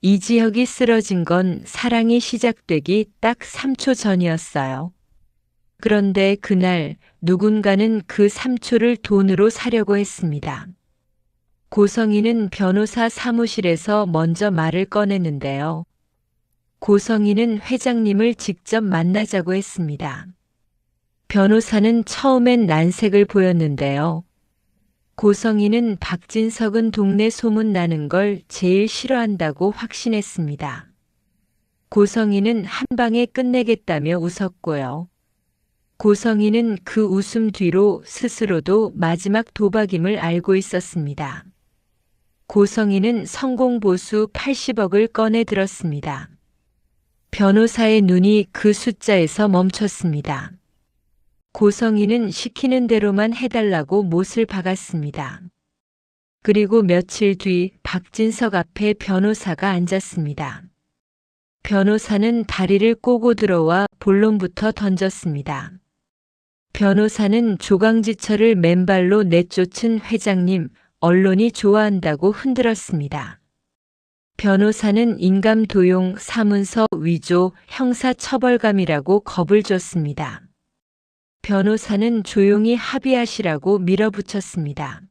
이지혁이 쓰러진 건 사랑이 시작되기 딱 3초 전이었어요. 그런데 그날 누군가는 그 3초를 돈으로 사려고 했습니다. 고성희는 변호사 사무실에서 먼저 말을 꺼냈는데요. 고성희는 회장님을 직접 만나자고 했습니다. 변호사는 처음엔 난색을 보였는데요. 고성희는 박진석은 동네 소문 나는 걸 제일 싫어한다고 확신했습니다. 고성희는 한 방에 끝내겠다며 웃었고요. 고성희는 그 웃음 뒤로 스스로도 마지막 도박임을 알고 있었습니다. 고성희는 성공보수 80억을 꺼내 들었습니다. 변호사의 눈이 그 숫자에서 멈췄습니다. 고성희는 시키는 대로만 해달라고 못을 박았습니다. 그리고 며칠 뒤 박진석 앞에 변호사가 앉았습니다. 변호사는 다리를 꼬고 들어와 본론부터 던졌습니다. 변호사는 조강지철을 맨발로 내쫓은 회장님, 언론이 좋아한다고 흔들었습니다. 변호사는 인감도용, 사문서 위조, 형사처벌감이라고 겁을 줬습니다. 변호사는 조용히 합의하시라고 밀어붙였습니다.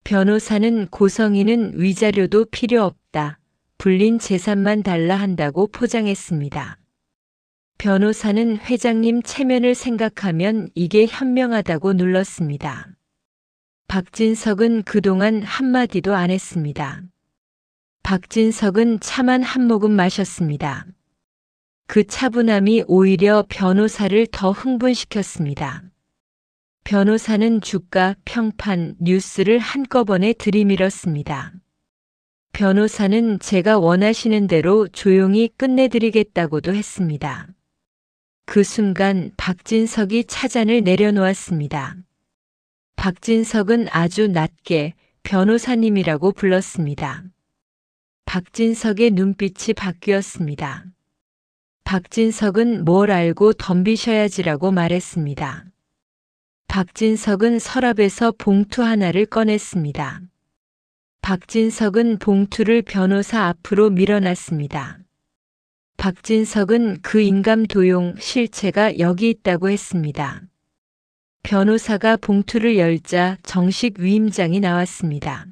변호사는 고성희는 위자료도 필요 없다. 불린 재산만 달라 한다고 포장했습니다. 변호사는 회장님 체면을 생각하면 이게 현명하다고 눌렀습니다. 박진석은 그동안 한마디도 안 했습니다. 박진석은 차만 한 모금 마셨습니다. 그 차분함이 오히려 변호사를 더 흥분시켰습니다. 변호사는 주가, 평판, 뉴스를 한꺼번에 들이밀었습니다. 변호사는 제가 원하시는 대로 조용히 끝내드리겠다고도 했습니다. 그 순간 박진석이 차잔을 내려놓았습니다. 박진석은 아주 낮게 변호사님이라고 불렀습니다. 박진석의 눈빛이 바뀌었습니다. 박진석은 뭘 알고 덤비셔야지라고 말했습니다. 박진석은 서랍에서 봉투 하나를 꺼냈습니다. 박진석은 봉투를 변호사 앞으로 밀어놨습니다. 박진석은 그 인감도용 실체가 여기 있다고 했습니다. 변호사가 봉투를 열자 정식 위임장이 나왔습니다.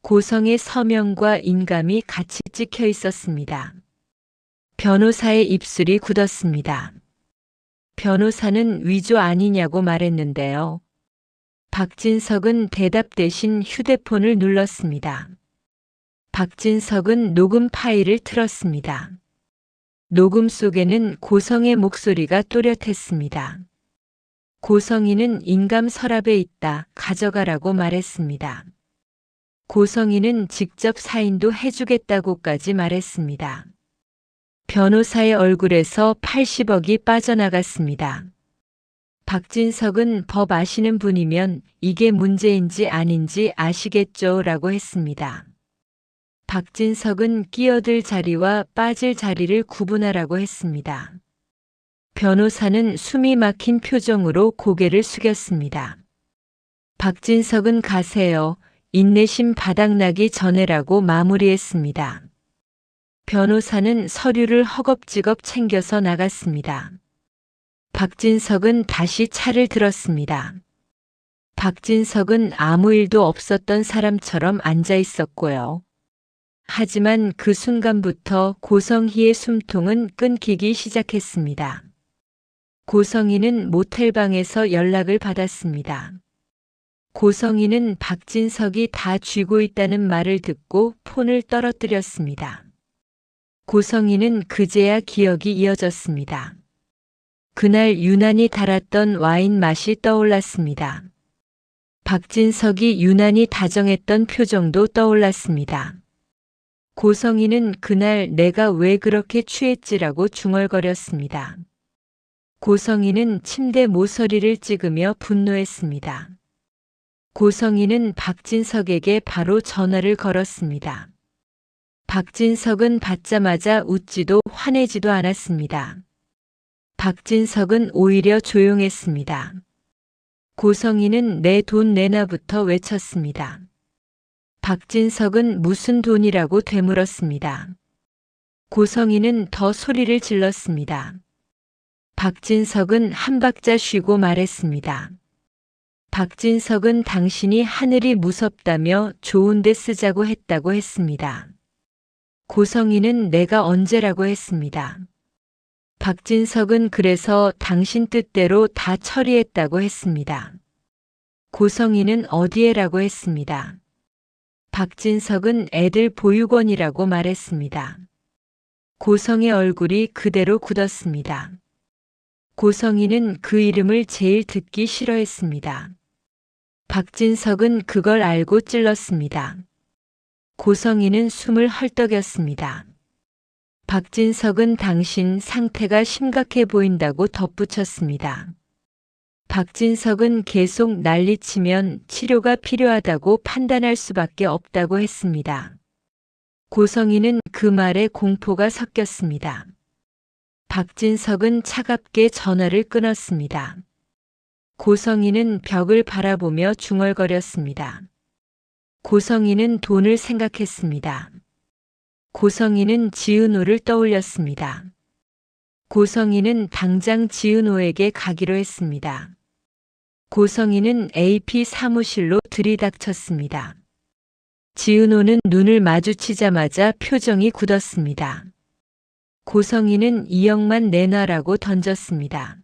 고성의 서명과 인감이 같이 찍혀 있었습니다. 변호사의 입술이 굳었습니다. 변호사는 위조 아니냐고 말했는데요. 박진석은 대답 대신 휴대폰을 눌렀습니다. 박진석은 녹음 파일을 틀었습니다. 녹음 속에는 고성의 목소리가 또렷했습니다. 고성희는 인감 서랍에 있다. 가져가라고 말했습니다. 고성희는 직접 사인도 해주겠다고까지 말했습니다. 변호사의 얼굴에서 80억이 빠져나갔습니다. 박진석은 법 아시는 분이면 이게 문제인지 아닌지 아시겠죠? 라고 했습니다. 박진석은 끼어들 자리와 빠질 자리를 구분하라고 했습니다. 변호사는 숨이 막힌 표정으로 고개를 숙였습니다. 박진석은 가세요. 인내심 바닥나기 전에라고 마무리했습니다. 변호사는 서류를 허겁지겁 챙겨서 나갔습니다. 박진석은 다시 차를 들었습니다. 박진석은 아무 일도 없었던 사람처럼 앉아 있었고요. 하지만 그 순간부터 고성희의 숨통은 끊기기 시작했습니다. 고성희는 모텔방에서 연락을 받았습니다. 고성희는 박진석이 다 쥐고 있다는 말을 듣고 폰을 떨어뜨렸습니다. 고성희는 그제야 기억이 이어졌습니다. 그날 유난히 달았던 와인 맛이 떠올랐습니다. 박진석이 유난히 다정했던 표정도 떠올랐습니다. 고성희는 그날 내가 왜 그렇게 취했지라고 중얼거렸습니다. 고성희는 침대 모서리를 찍으며 분노했습니다. 고성희는 박진석에게 바로 전화를 걸었습니다. 박진석은 받자마자 웃지도 화내지도 않았습니다. 박진석은 오히려 조용했습니다. 고성희는 내 돈 내놔부터 외쳤습니다. 박진석은 무슨 돈이라고 되물었습니다. 고성이는 더 소리를 질렀습니다. 박진석은 한 박자 쉬고 말했습니다. 박진석은 당신이 하늘이 무섭다며 좋은 데 쓰자고 했다고 했습니다. 고성이는 내가 언제라고 했습니다. 박진석은 그래서 당신 뜻대로 다 처리했다고 했습니다. 고성이는 어디에라고 했습니다. 박진석은 애들 보육원이라고 말했습니다. 고성의 얼굴이 그대로 굳었습니다. 고성이는 그 이름을 제일 듣기 싫어했습니다. 박진석은 그걸 알고 찔렀습니다. 고성이는 숨을 헐떡였습니다. 박진석은 당신 상태가 심각해 보인다고 덧붙였습니다. 박진석은 계속 난리치면 치료가 필요하다고 판단할 수밖에 없다고 했습니다. 고성이는 그 말에 공포가 섞였습니다. 박진석은 차갑게 전화를 끊었습니다. 고성이는 벽을 바라보며 중얼거렸습니다. 고성이는 돈을 생각했습니다. 고성이는 지은호를 떠올렸습니다. 고성이는 당장 지은호에게 가기로 했습니다. 고성이는 AP 사무실로 들이닥쳤습니다. 지은호는 눈을 마주치자마자 표정이 굳었습니다. 고성이는 2억만 내놔라고 던졌습니다.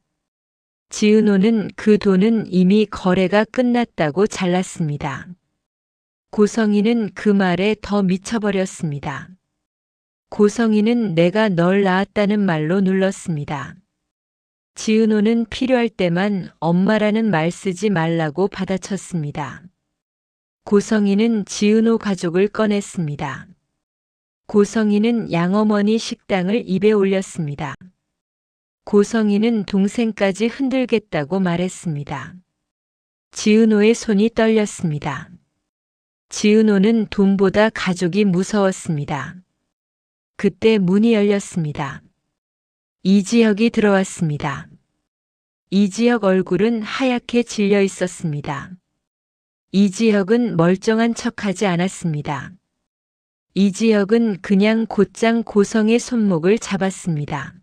지은호는 그 돈은 이미 거래가 끝났다고 잘랐습니다. 고성이는 그 말에 더 미쳐버렸습니다. 고성이는 내가 널 낳았다는 말로 눌렀습니다. 지은호는 필요할 때만 엄마라는 말 쓰지 말라고 받아쳤습니다. 고성이는 지은호 가족을 꺼냈습니다. 고성이는 양어머니 식당을 입에 올렸습니다. 고성이는 동생까지 흔들겠다고 말했습니다. 지은호의 손이 떨렸습니다. 지은호는 돈보다 가족이 무서웠습니다. 그때 문이 열렸습니다. 이지혁이 들어왔습니다. 이지혁 얼굴은 하얗게 질려 있었습니다. 이지혁은 멀쩡한 척하지 않았습니다. 이지혁은 그냥 곧장 고성의 손목을 잡았습니다.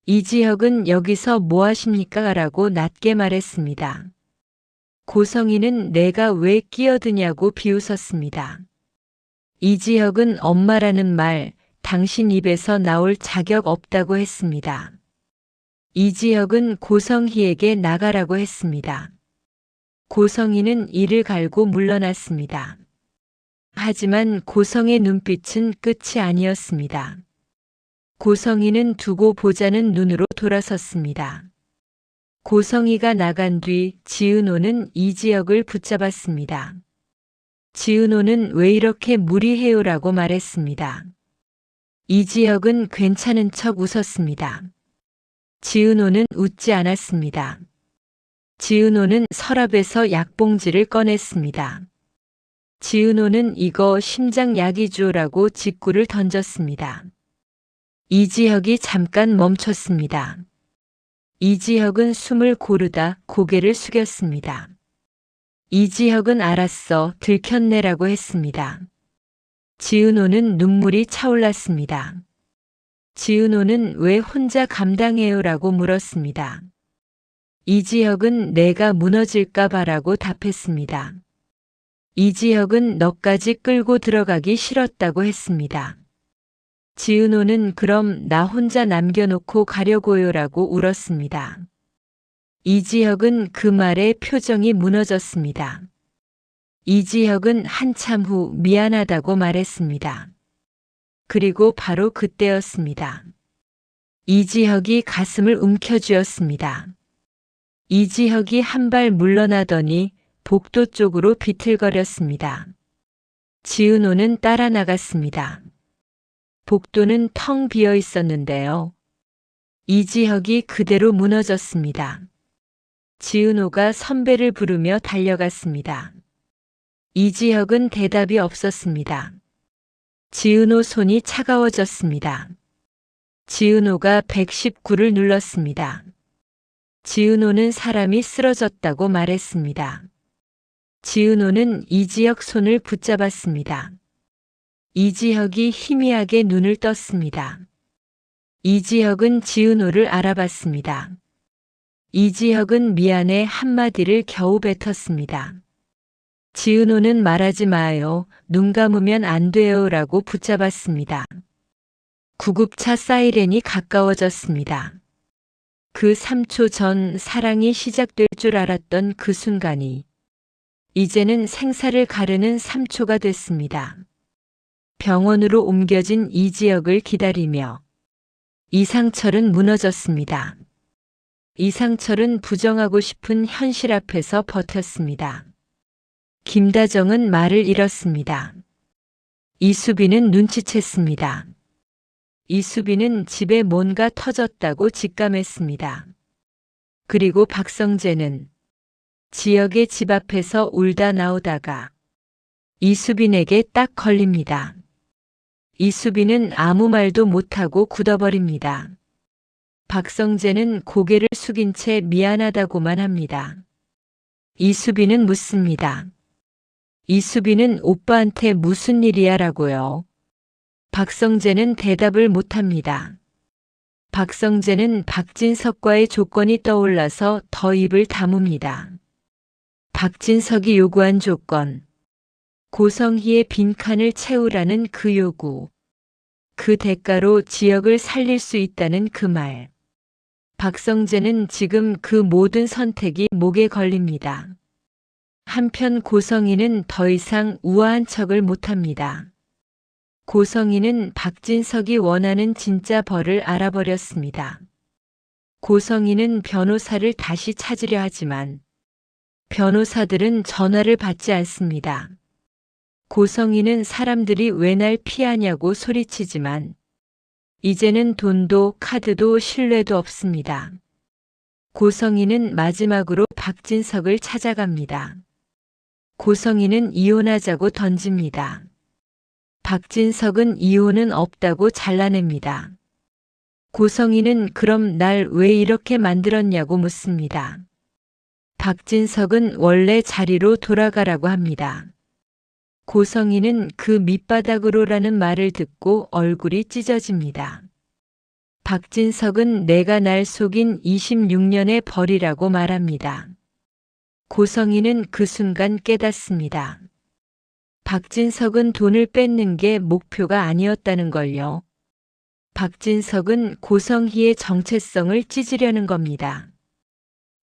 이지혁은 여기서 뭐 하십니까? 라고 낮게 말했습니다. 고성이는 내가 왜 끼어드냐고 비웃었습니다. 이지혁은 엄마라는 말 당신 입에서 나올 자격 없다고 했습니다. 이지혁은 고성희에게 나가라고 했습니다. 고성희는 이를 갈고 물러났습니다. 하지만 고성의 눈빛은 끝이 아니었습니다. 고성희는 두고 보자는 눈으로 돌아섰습니다. 고성희가 나간 뒤 지은호는 이지혁을 붙잡았습니다. 지은호는 왜 이렇게 무리해요라고 말했습니다. 이지혁은 괜찮은 척 웃었습니다. 지은호는 웃지 않았습니다. 지은호는 서랍에서 약봉지를 꺼냈습니다. 지은호는 이거 심장약이죠라고 직구를 던졌습니다. 이지혁이 잠깐 멈췄습니다. 이지혁은 숨을 고르다 고개를 숙였습니다. 이지혁은 알았어, 들켰네라고 했습니다. 지은호는 눈물이 차올랐습니다. 지은호는 왜 혼자 감당해요라고 물었습니다. 이지혁은 내가 무너질까 봐라고 답했습니다. 이지혁은 너까지 끌고 들어가기 싫었다고 했습니다. 지은호는 그럼 나 혼자 남겨놓고 가려고요라고 울었습니다. 이지혁은 그 말에 표정이 무너졌습니다. 이지혁은 한참 후 미안하다고 말했습니다. 그리고 바로 그때였습니다. 이지혁이 가슴을 움켜쥐었습니다. 이지혁이 한 발 물러나더니 복도 쪽으로 비틀거렸습니다. 지은호는 따라 나갔습니다. 복도는 텅 비어 있었는데요. 이지혁이 그대로 무너졌습니다. 지은호가 선배를 부르며 달려갔습니다. 이지혁은 대답이 없었습니다. 지은호 손이 차가워졌습니다. 지은호가 119를 눌렀습니다. 지은호는 사람이 쓰러졌다고 말했습니다. 지은호는 이지혁 손을 붙잡았습니다. 이지혁이 희미하게 눈을 떴습니다. 이지혁은 지은호를 알아봤습니다. 이지혁은 미안해 한마디를 겨우 뱉었습니다. 지은호는 말하지 마요. 눈 감으면 안 돼요. 라고 붙잡았습니다. 구급차 사이렌이 가까워졌습니다. 그 3초 전 사랑이 시작될 줄 알았던 그 순간이 이제는 생사를 가르는 3초가 됐습니다. 병원으로 옮겨진 이지혁을 기다리며 이상철은 무너졌습니다. 이상철은 부정하고 싶은 현실 앞에서 버텼습니다. 김다정은 말을 잃었습니다. 이수빈은 눈치챘습니다. 이수빈은 집에 뭔가 터졌다고 직감했습니다. 그리고 박성재는 지역의 집 앞에서 울다 나오다가 이수빈에게 딱 걸립니다. 이수빈은 아무 말도 못하고 굳어버립니다. 박성재는 고개를 숙인 채 미안하다고만 합니다. 이수빈은 묻습니다. 이수빈은 오빠한테 무슨 일이야 라고요. 박성재는 대답을 못합니다. 박성재는 박진석과의 조건이 떠올라서 더 입을 다뭅니다. 박진석이 요구한 조건. 고성희의 빈칸을 채우라는 그 요구. 그 대가로 지역을 살릴 수 있다는 그 말. 박성재는 지금 그 모든 선택이 목에 걸립니다. 한편 고성희는 더 이상 우아한 척을 못합니다. 고성희는 박진석이 원하는 진짜 벌을 알아버렸습니다. 고성희는 변호사를 다시 찾으려 하지만 변호사들은 전화를 받지 않습니다. 고성희는 사람들이 왜 날 피하냐고 소리치지만 이제는 돈도 카드도 신뢰도 없습니다. 고성희는 마지막으로 박진석을 찾아갑니다. 고성희는 이혼하자고 던집니다. 박진석은 이혼은 없다고 잘라냅니다. 고성희는 그럼 날 왜 이렇게 만들었냐고 묻습니다. 박진석은 원래 자리로 돌아가라고 합니다. 고성희는 그 밑바닥으로라는 말을 듣고 얼굴이 찢어집니다. 박진석은 내가 날 속인 26년의 벌이라고 말합니다. 고성희는 그 순간 깨닫습니다. 박진석은 돈을 뺏는 게 목표가 아니었다는 걸요. 박진석은 고성희의 정체성을 찢으려는 겁니다.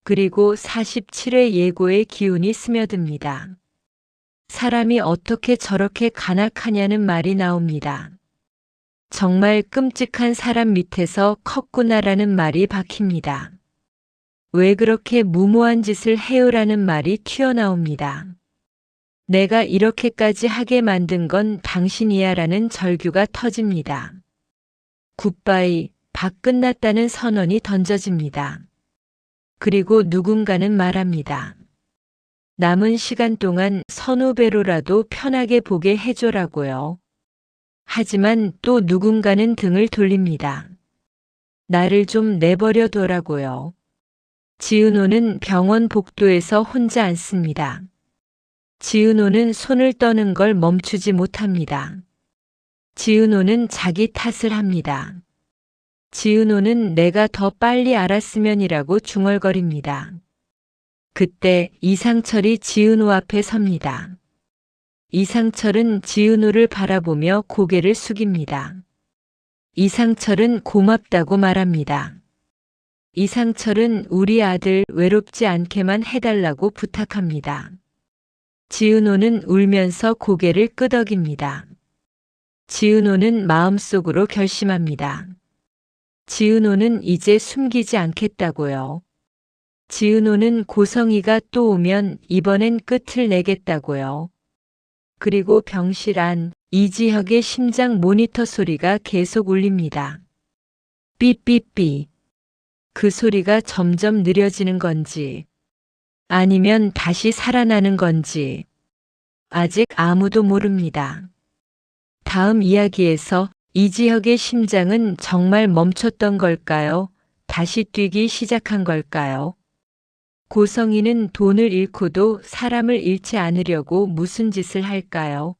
그리고 47회 예고의 기운이 스며듭니다. 사람이 어떻게 저렇게 간악하냐는 말이 나옵니다. 정말 끔찍한 사람 밑에서 컸구나라는 말이 박힙니다. 왜 그렇게 무모한 짓을 해요라는 말이 튀어나옵니다. 내가 이렇게까지 하게 만든 건 당신이야 라는 절규가 터집니다. 굿바이, 박 끝났다는 선언이 던져집니다. 그리고 누군가는 말합니다. 남은 시간 동안 선후배로라도 편하게 보게 해줘라고요. 하지만 또 누군가는 등을 돌립니다. 나를 좀 내버려 둬라고요. 지은호는 병원 복도에서 혼자 앉습니다. 지은호는 손을 떠는 걸 멈추지 못합니다. 지은호는 자기 탓을 합니다. 지은호는 내가 더 빨리 알았으면이라고 중얼거립니다. 그때 이상철이 지은호 앞에 섭니다. 이상철은 지은호를 바라보며 고개를 숙입니다. 이상철은 고맙다고 말합니다. 이상철은 우리 아들 외롭지 않게만 해달라고 부탁합니다. 지은호는 울면서 고개를 끄덕입니다. 지은호는 마음속으로 결심합니다. 지은호는 이제 숨기지 않겠다고요. 지은호는 고성희가 또 오면 이번엔 끝을 내겠다고요. 그리고 병실 안 이지혁의 심장 모니터 소리가 계속 울립니다. 삐삐삐. 그 소리가 점점 느려지는 건지 아니면 다시 살아나는 건지 아직 아무도 모릅니다. 다음 이야기에서 이지혁의 심장은 정말 멈췄던 걸까요? 다시 뛰기 시작한 걸까요? 고성이는 돈을 잃고도 사람을 잃지 않으려고 무슨 짓을 할까요?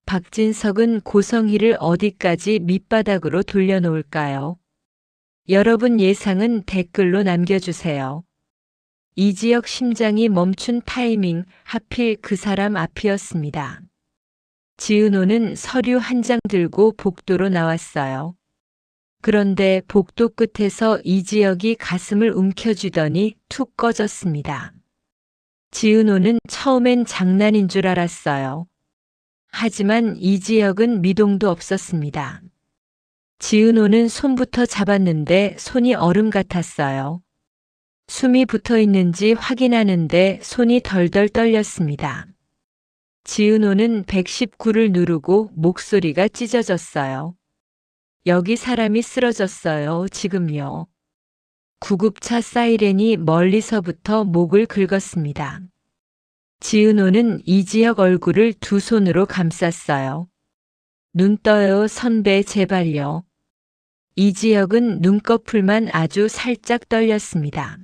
박진석은 고성희를 어디까지 밑바닥으로 돌려놓을까요? 여러분 예상은 댓글로 남겨주세요. 이지혁 심장이 멈춘 타이밍, 하필 그 사람 앞이었습니다. 지은호는 서류 한 장 들고 복도로 나왔어요. 그런데 복도 끝에서 이지혁이 가슴을 움켜쥐더니 툭 꺼졌습니다. 지은호는 처음엔 장난인 줄 알았어요. 하지만 이지혁은 미동도 없었습니다. 지은호는 손부터 잡았는데 손이 얼음 같았어요. 숨이 붙어 있는지 확인하는데 손이 덜덜 떨렸습니다. 지은호는 119를 누르고 목소리가 찢어졌어요. 여기 사람이 쓰러졌어요, 지금요. 구급차 사이렌이 멀리서부터 목을 긁었습니다. 지은호는 이지혁 얼굴을 두 손으로 감쌌어요. 눈 떠요, 선배, 제발요. 이지혁은 눈꺼풀만 아주 살짝 떨렸습니다.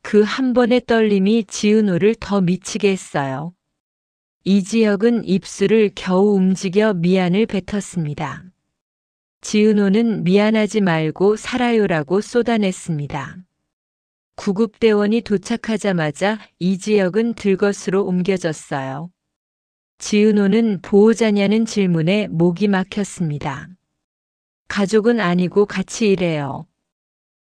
그 한 번의 떨림이 지은호를 더 미치게 했어요. 이지혁은 입술을 겨우 움직여 미안을 뱉었습니다. 지은호는 미안하지 말고 살아요라고 쏟아냈습니다. 구급대원이 도착하자마자 이지혁은 들것으로 옮겨졌어요. 지은호는 보호자냐는 질문에 목이 막혔습니다. 가족은 아니고 같이 일해요.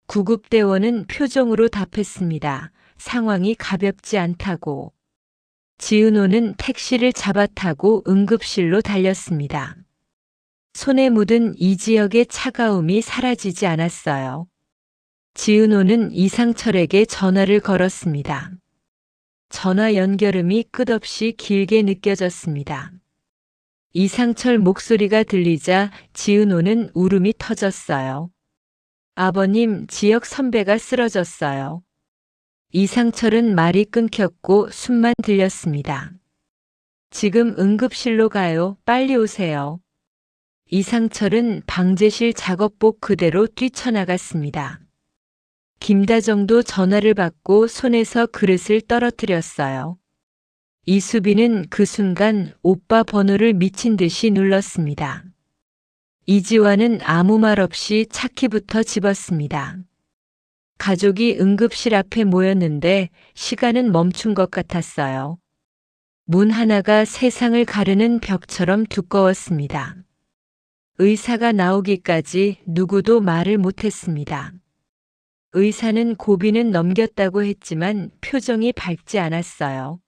구급대원은 표정으로 답했습니다. 상황이 가볍지 않다고. 지은호는 택시를 잡아 타고 응급실로 달렸습니다. 손에 묻은 이지혁의 차가움이 사라지지 않았어요. 지은호는 이상철에게 전화를 걸었습니다. 전화 연결음이 끝없이 길게 느껴졌습니다. 이상철 목소리가 들리자 지은호는 울음이 터졌어요. 아버님, 지혁 선배가 쓰러졌어요. 이상철은 말이 끊겼고 숨만 들렸습니다. 지금 응급실로 가요. 빨리 오세요. 이상철은 방제실 작업복 그대로 뛰쳐나갔습니다. 김다정도 전화를 받고 손에서 그릇을 떨어뜨렸어요. 이수빈은 그 순간 오빠 번호를 미친 듯이 눌렀습니다. 이지환은 아무 말 없이 차키부터 집었습니다. 가족이 응급실 앞에 모였는데 시간은 멈춘 것 같았어요. 문 하나가 세상을 가르는 벽처럼 두꺼웠습니다. 의사가 나오기까지 누구도 말을 못했습니다. 의사는 고비는 넘겼다고 했지만 표정이 밝지 않았어요.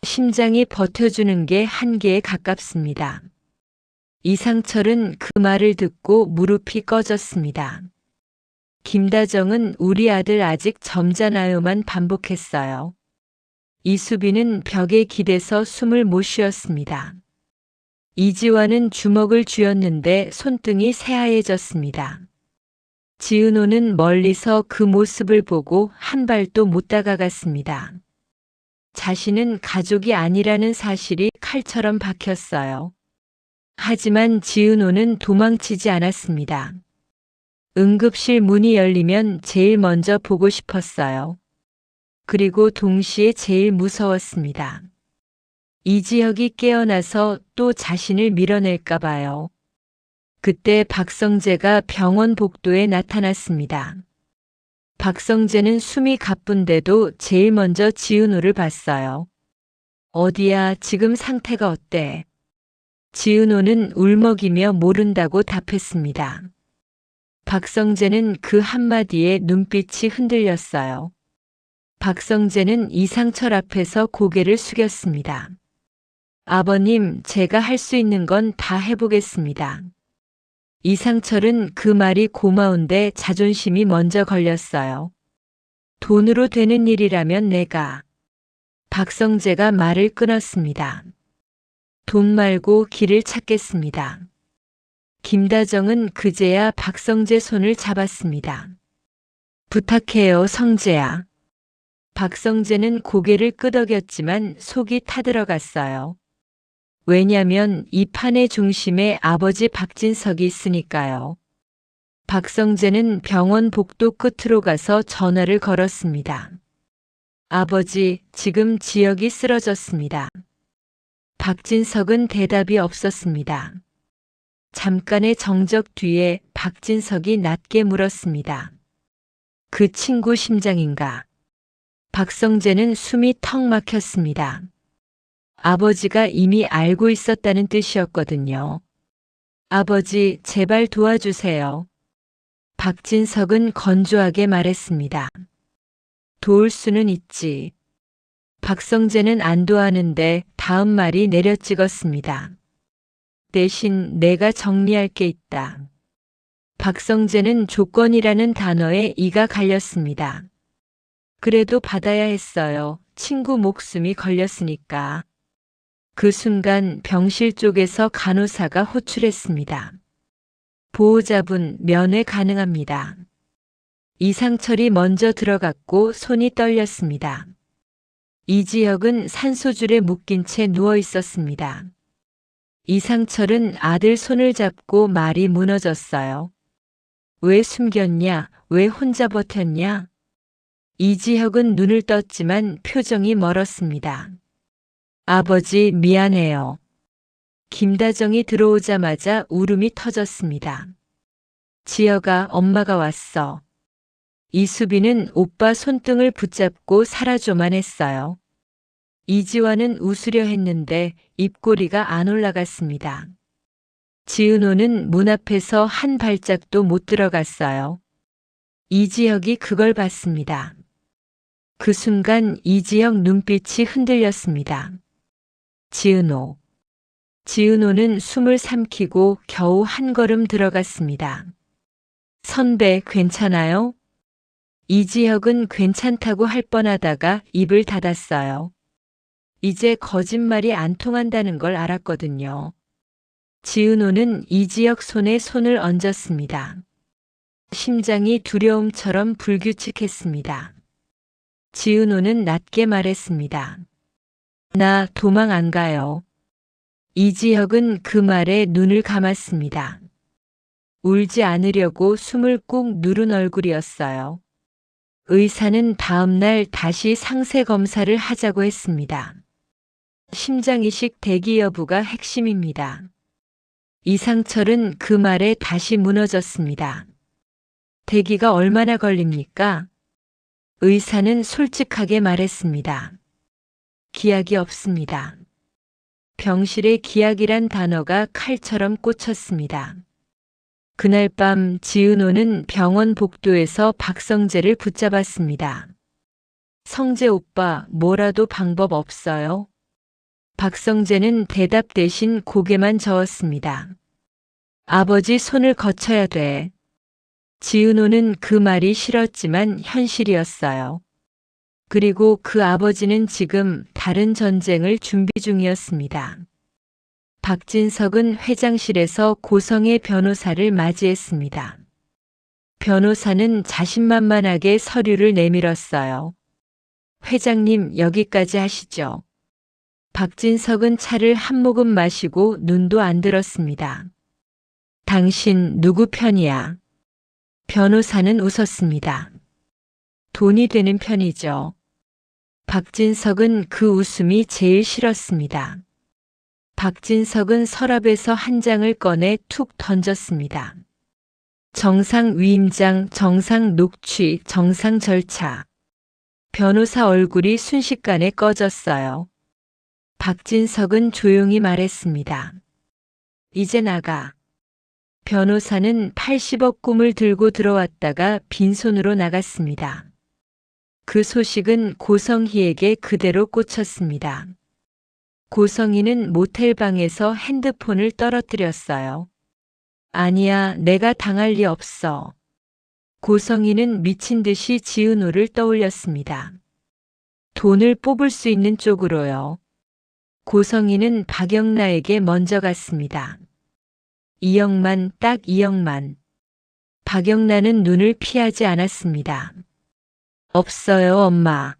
심장이 버텨주는 게 한계에 가깝습니다. 이상철은 그 말을 듣고 무릎이 꺼졌습니다. 김다정은 우리 아들 아직 점잖아요만 반복했어요. 이수빈은 벽에 기대서 숨을 못 쉬었습니다. 이지환은 주먹을 쥐었는데 손등이 새하얘졌습니다. 지은호는 멀리서 그 모습을 보고 한 발도 못 다가갔습니다. 자신은 가족이 아니라는 사실이 칼처럼 박혔어요. 하지만 지은호는 도망치지 않았습니다. 응급실 문이 열리면 제일 먼저 보고 싶었어요. 그리고 동시에 제일 무서웠습니다. 이지혁이 깨어나서 또 자신을 밀어낼까 봐요. 그때 박성재가 병원 복도에 나타났습니다. 박성재는 숨이 가쁜데도 제일 먼저 지은호를 봤어요. 어디야, 지금 상태가 어때? 지은호는 울먹이며 모른다고 답했습니다. 박성재는 그 한마디에 눈빛이 흔들렸어요. 박성재는 이상철 앞에서 고개를 숙였습니다. 아버님, 제가 할 수 있는 건 다 해보겠습니다. 이상철은 그 말이 고마운데 자존심이 먼저 걸렸어요. 돈으로 되는 일이라면 내가. 박성재가 말을 끊었습니다. 돈 말고 길을 찾겠습니다. 김다정은 그제야 박성재 손을 잡았습니다. 부탁해요, 성재야. 박성재는 고개를 끄덕였지만 속이 타들어갔어요. 왜냐면 이 판의 중심에 아버지 박진석이 있으니까요. 박성재는 병원 복도 끝으로 가서 전화를 걸었습니다. 아버지, 지금 지역이 쓰러졌습니다. 박진석은 대답이 없었습니다. 잠깐의 정적 뒤에 박진석이 낮게 물었습니다. 그 친구 심장인가? 박성재는 숨이 턱 막혔습니다. 아버지가 이미 알고 있었다는 뜻이었거든요. 아버지, 제발 도와주세요. 박진석은 건조하게 말했습니다. 도울 수는 있지. 박성재는 안도하는데 다음 말이 내려찍었습니다. 대신 내가 정리할 게 있다. 박성재는 조건이라는 단어에 이가 갈렸습니다. 그래도 받아야 했어요. 친구 목숨이 걸렸으니까. 그 순간 병실 쪽에서 간호사가 호출했습니다. 보호자분 면회 가능합니다. 이상철이 먼저 들어갔고 손이 떨렸습니다. 이지혁은 산소줄에 묶인 채 누워 있었습니다. 이상철은 아들 손을 잡고 말이 무너졌어요. 왜 숨겼냐? 왜 혼자 버텼냐? 이지혁은 눈을 떴지만 표정이 멀었습니다. 아버지, 미안해요. 김다정이 들어오자마자 울음이 터졌습니다. 지혁아, 엄마가 왔어. 이수빈은 오빠 손등을 붙잡고 사라져만 했어요. 이지환은 웃으려 했는데 입꼬리가 안 올라갔습니다. 지은호는 문 앞에서 한 발짝도 못 들어갔어요. 이지혁이 그걸 봤습니다. 그 순간 이지혁 눈빛이 흔들렸습니다. 지은호. 지은호는 숨을 삼키고 겨우 한 걸음 들어갔습니다. 선배, 괜찮아요? 이지혁은 괜찮다고 할 뻔하다가 입을 닫았어요. 이제 거짓말이 안 통한다는 걸 알았거든요. 지은호는 이지혁 손에 손을 얹었습니다. 심장이 두려움처럼 불규칙했습니다. 지은호는 낮게 말했습니다. 나 도망 안 가요. 이지혁은 그 말에 눈을 감았습니다. 울지 않으려고 숨을 꾹 누른 얼굴이었어요. 의사는 다음 날 다시 상세 검사를 하자고 했습니다. 심장이식 대기 여부가 핵심입니다. 이상철은 그 말에 다시 무너졌습니다. 대기가 얼마나 걸립니까? 의사는 솔직하게 말했습니다. 기약이 없습니다. 병실에 기약이란 단어가 칼처럼 꽂혔습니다. 그날 밤 지은호는 병원 복도에서 박성재를 붙잡았습니다. 성재 오빠, 뭐라도 방법 없어요? 박성재는 대답 대신 고개만 저었습니다. 아버지 손을 거쳐야 돼. 지은호는 그 말이 싫었지만 현실이었어요. 그리고 그 아버지는 지금 다른 전쟁을 준비 중이었습니다. 박진석은 회장실에서 고성의 변호사를 맞이했습니다. 변호사는 자신만만하게 서류를 내밀었어요. 회장님, 여기까지 하시죠. 박진석은 차를 한 모금 마시고 눈도 안 들었습니다. 당신 누구 편이야? 변호사는 웃었습니다. 돈이 되는 편이죠. 박진석은 그 웃음이 제일 싫었습니다. 박진석은 서랍에서 한 장을 꺼내 툭 던졌습니다. 정상 위임장, 정상 녹취, 정상 절차. 변호사 얼굴이 순식간에 꺼졌어요. 박진석은 조용히 말했습니다. 이제 나가. 변호사는 80억 꿈을 들고 들어왔다가 빈손으로 나갔습니다. 그 소식은 고성희에게 그대로 꽂혔습니다. 고성희는 모텔방에서 핸드폰을 떨어뜨렸어요. 아니야, 내가 당할 리 없어. 고성희는 미친 듯이 지은호를 떠올렸습니다. 돈을 뽑을 수 있는 쪽으로요. 고성희는 박영라에게 먼저 갔습니다. 2억만, 딱 2억만. 박영라는 눈을 피하지 않았습니다. 없어요, 엄마.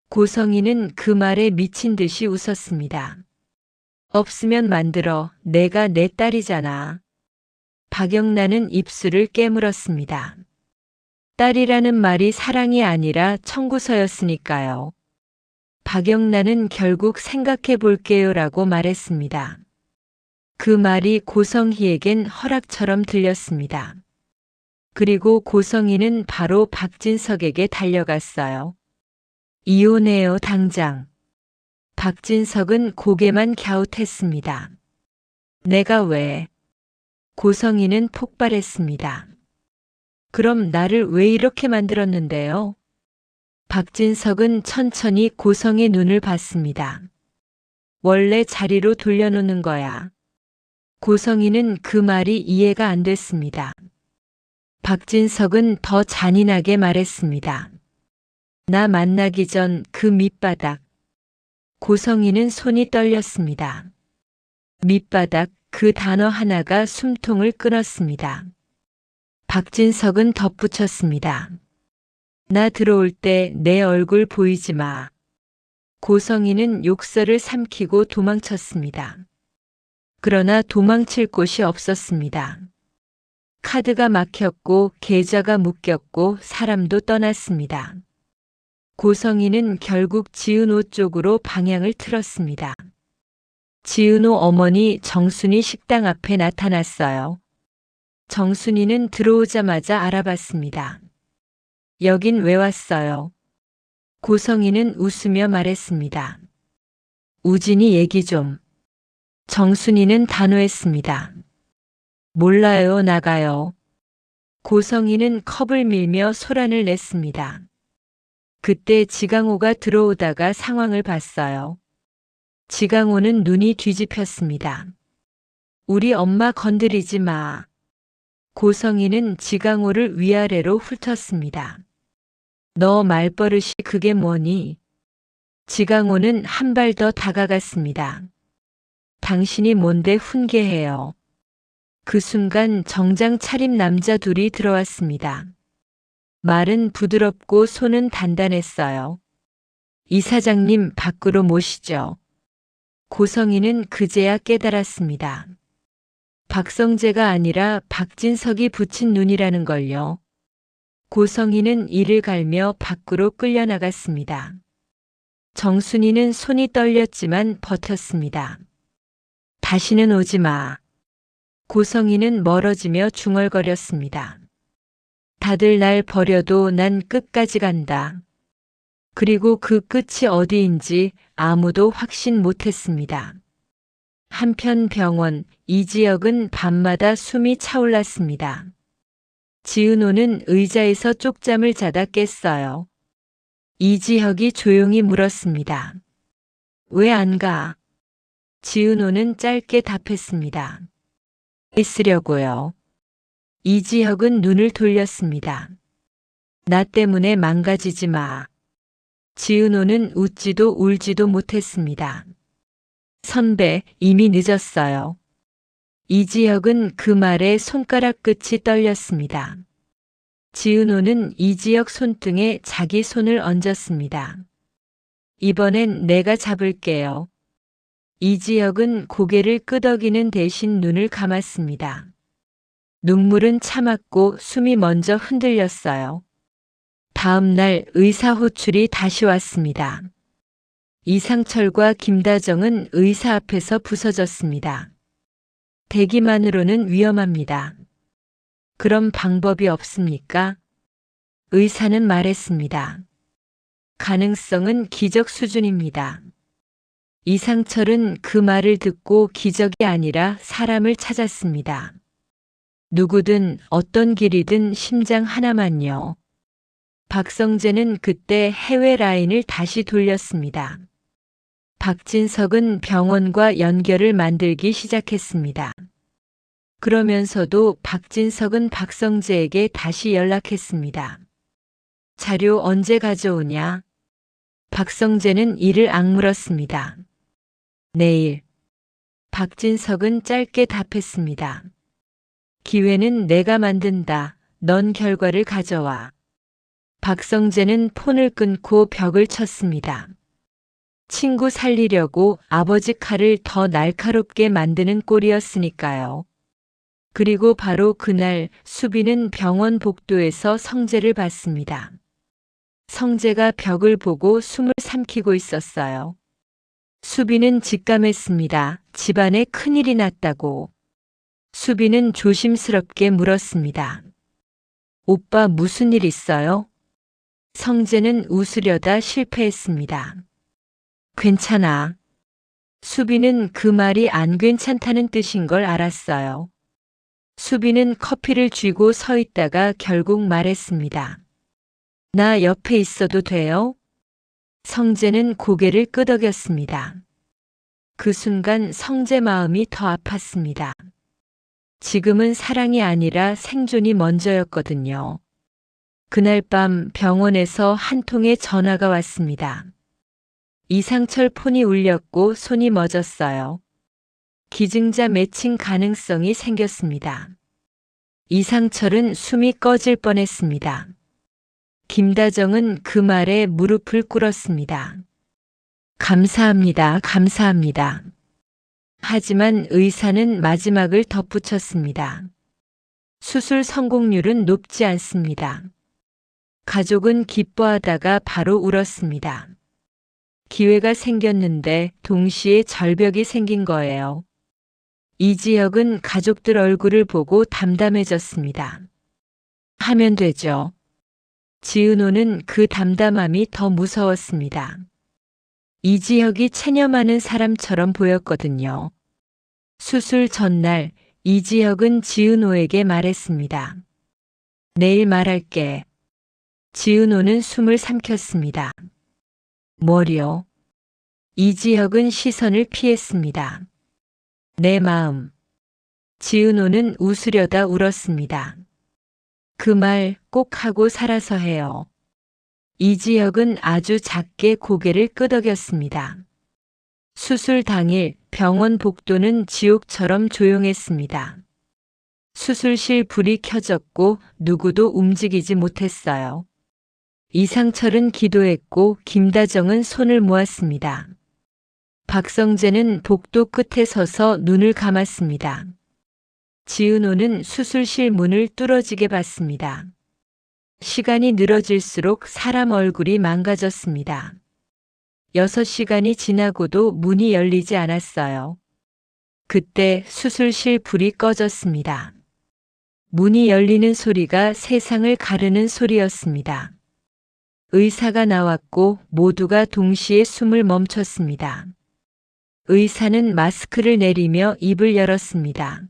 고성희는 그 말에 미친 듯이 웃었습니다. 없으면 만들어. 내가 내 딸이잖아. 박영란은 입술을 깨물었습니다. 딸이라는 말이 사랑이 아니라 청구서였으니까요. 박영란은 결국 생각해 볼게요라고 말했습니다. 그 말이 고성희에겐 허락처럼 들렸습니다. 그리고 고성희는 바로 박진석에게 달려갔어요. 이혼해요, 당장. 박진석은 고개만 갸웃했습니다. 내가 왜? 고성희는 폭발했습니다. 그럼 나를 왜 이렇게 만들었는데요? 박진석은 천천히 고성의 눈을 봤습니다. 원래 자리로 돌려놓는 거야. 고성희는 그 말이 이해가 안 됐습니다. 박진석은 더 잔인하게 말했습니다. 나 만나기 전 그 밑바닥. 고성희는 손이 떨렸습니다. 밑바닥, 그 단어 하나가 숨통을 끊었습니다. 박진석은 덧붙였습니다. 나 들어올 때 내 얼굴 보이지 마. 고성희는 욕설을 삼키고 도망쳤습니다. 그러나 도망칠 곳이 없었습니다. 카드가 막혔고 계좌가 묶였고 사람도 떠났습니다. 고성희는 결국 지은호 쪽으로 방향을 틀었습니다. 지은호 어머니 정순이 식당 앞에 나타났어요. 정순이는 들어오자마자 알아봤습니다. 여긴 왜 왔어요? 고성희는 웃으며 말했습니다. 우진이 얘기 좀. 정순이는 단호했습니다. 몰라요, 나가요. 고성희는 컵을 밀며 소란을 냈습니다. 그때 지강호가 들어오다가 상황을 봤어요. 지강호는 눈이 뒤집혔습니다. 우리 엄마 건드리지 마. 고성희는 지강호를 위아래로 훑었습니다. 너 말버릇이 그게 뭐니? 지강호는 한 발 더 다가갔습니다. 당신이 뭔데 훈계해요. 그 순간 정장 차림 남자 둘이 들어왔습니다. 말은 부드럽고 손은 단단했어요. 이사장님 밖으로 모시죠. 고성희는 그제야 깨달았습니다. 박성재가 아니라 박진석이 붙인 눈이라는 걸요. 고성희는 이를 갈며 밖으로 끌려나갔습니다. 정순이는 손이 떨렸지만 버텼습니다. 다시는 오지 마. 고성희는 멀어지며 중얼거렸습니다. 다들 날 버려도 난 끝까지 간다. 그리고 그 끝이 어디인지 아무도 확신 못했습니다. 한편 병원, 이 지역은 밤마다 숨이 차올랐습니다. 지은호는 의자에서 쪽잠을 자다 깼어요. 이지혁이 조용히 물었습니다. 왜 안 가? 지은호는 짧게 답했습니다. 있으려고요. 이지혁은 눈을 돌렸습니다. 나 때문에 망가지지 마. 지은호는 웃지도 울지도 못했습니다. 선배, 이미 늦었어요. 이지혁은 그 말에 손가락 끝이 떨렸습니다. 지은호는 이지혁 손등에 자기 손을 얹었습니다. 이번엔 내가 잡을게요. 이지혁은 고개를 끄덕이는 대신 눈을 감았습니다. 눈물은 참았고 숨이 먼저 흔들렸어요. 다음 날 의사 호출이 다시 왔습니다. 이상철과 김다정은 의사 앞에서 부서졌습니다. 대기만으로는 위험합니다. 그럼 방법이 없습니까? 의사는 말했습니다. 가능성은 기적 수준입니다. 이상철은 그 말을 듣고 기적이 아니라 사람을 찾았습니다. 누구든 어떤 길이든 심장 하나만요. 박성재는 그때 해외 라인을 다시 돌렸습니다. 박진석은 병원과 연결을 만들기 시작했습니다. 그러면서도 박진석은 박성재에게 다시 연락했습니다. 자료 언제 가져오냐? 박성재는 이를 악물었습니다. 내일. 박진석은 짧게 답했습니다. 기회는 내가 만든다. 넌 결과를 가져와. 박성재는 폰을 끊고 벽을 쳤습니다. 친구 살리려고 아버지 칼을 더 날카롭게 만드는 꼴이었으니까요. 그리고 바로 그날 수빈은 병원 복도에서 성재를 봤습니다. 성재가 벽을 보고 숨을 삼키고 있었어요. 수빈은 직감했습니다. 집안에 큰일이 났다고. 수빈은 조심스럽게 물었습니다. 오빠 무슨 일 있어요? 성재는 웃으려다 실패했습니다. 괜찮아. 수빈은 그 말이 안 괜찮다는 뜻인 걸 알았어요. 수빈은 커피를 쥐고 서 있다가 결국 말했습니다. 나 옆에 있어도 돼요? 성재는 고개를 끄덕였습니다. 그 순간 성재 마음이 더 아팠습니다. 지금은 사랑이 아니라 생존이 먼저였거든요. 그날 밤 병원에서 한 통의 전화가 왔습니다. 이상철 폰이 울렸고 손이 멎었어요. 기증자 매칭 가능성이 생겼습니다. 이상철은 숨이 꺼질 뻔했습니다. 김다정은 그 말에 무릎을 꿇었습니다. 감사합니다. 감사합니다. 하지만 의사는 마지막을 덧붙였습니다. 수술 성공률은 높지 않습니다. 가족은 기뻐하다가 바로 울었습니다. 기회가 생겼는데 동시에 절벽이 생긴 거예요. 이지혁은 가족들 얼굴을 보고 담담해졌습니다. 하면 되죠. 지은호는 그 담담함이 더 무서웠습니다. 이지혁이 체념하는 사람처럼 보였거든요. 수술 전날 이지혁은 지은호에게 말했습니다. 내일 말할게. 지은호는 숨을 삼켰습니다. 뭐요? 이지혁은 시선을 피했습니다. 내 마음. 지은호는 웃으려다 울었습니다. 그 말 꼭 하고 살아서 해요. 이지혁은 아주 작게 고개를 끄덕였습니다. 수술 당일 병원 복도는 지옥처럼 조용했습니다. 수술실 불이 켜졌고 누구도 움직이지 못했어요. 이상철은 기도했고 김다정은 손을 모았습니다. 박성재는 복도 끝에 서서 눈을 감았습니다. 지은호는 수술실 문을 뚫어지게 봤습니다. 시간이 늘어질수록 사람 얼굴이 망가졌습니다. 6시간이 지나고도 문이 열리지 않았어요. 그때 수술실 불이 꺼졌습니다. 문이 열리는 소리가 세상을 가르는 소리였습니다. 의사가 나왔고 모두가 동시에 숨을 멈췄습니다. 의사는 마스크를 내리며 입을 열었습니다.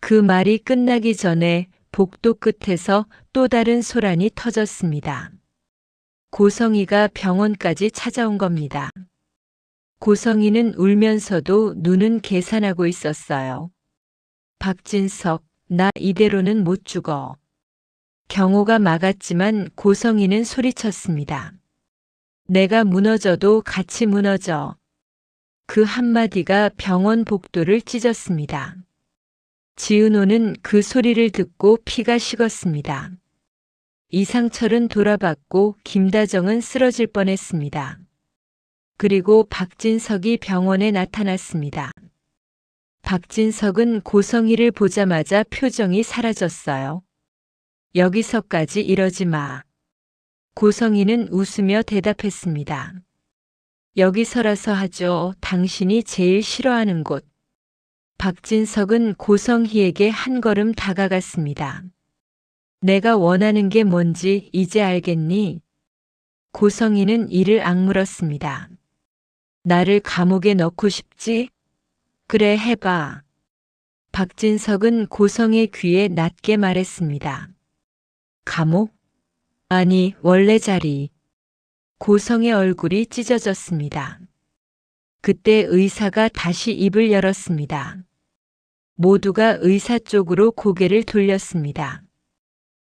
그 말이 끝나기 전에 복도 끝에서 또 다른 소란이 터졌습니다. 고성이가 병원까지 찾아온 겁니다. 고성이는 울면서도 눈은 계산하고 있었어요. 박진석, 나 이대로는 못 죽어. 경호가 막았지만 고성이는 소리쳤습니다. 내가 무너져도 같이 무너져. 그 한마디가 병원 복도를 찢었습니다. 지은호는 그 소리를 듣고 피가 식었습니다. 이상철은 돌아봤고 김다정은 쓰러질 뻔했습니다. 그리고 박진석이 병원에 나타났습니다. 박진석은 고성이를 보자마자 표정이 사라졌어요. 여기서까지 이러지 마. 고성이는 웃으며 대답했습니다. 여기서라서 하죠. 당신이 제일 싫어하는 곳. 박진석은 고성희에게 한 걸음 다가갔습니다. 내가 원하는 게 뭔지 이제 알겠니? 고성희는 이를 악물었습니다. 나를 감옥에 넣고 싶지? 그래 해봐. 박진석은 고성의 귀에 낮게 말했습니다. 감옥? 아니, 원래 자리. 고성의 얼굴이 찢어졌습니다. 그때 의사가 다시 입을 열었습니다. 모두가 의사 쪽으로 고개를 돌렸습니다.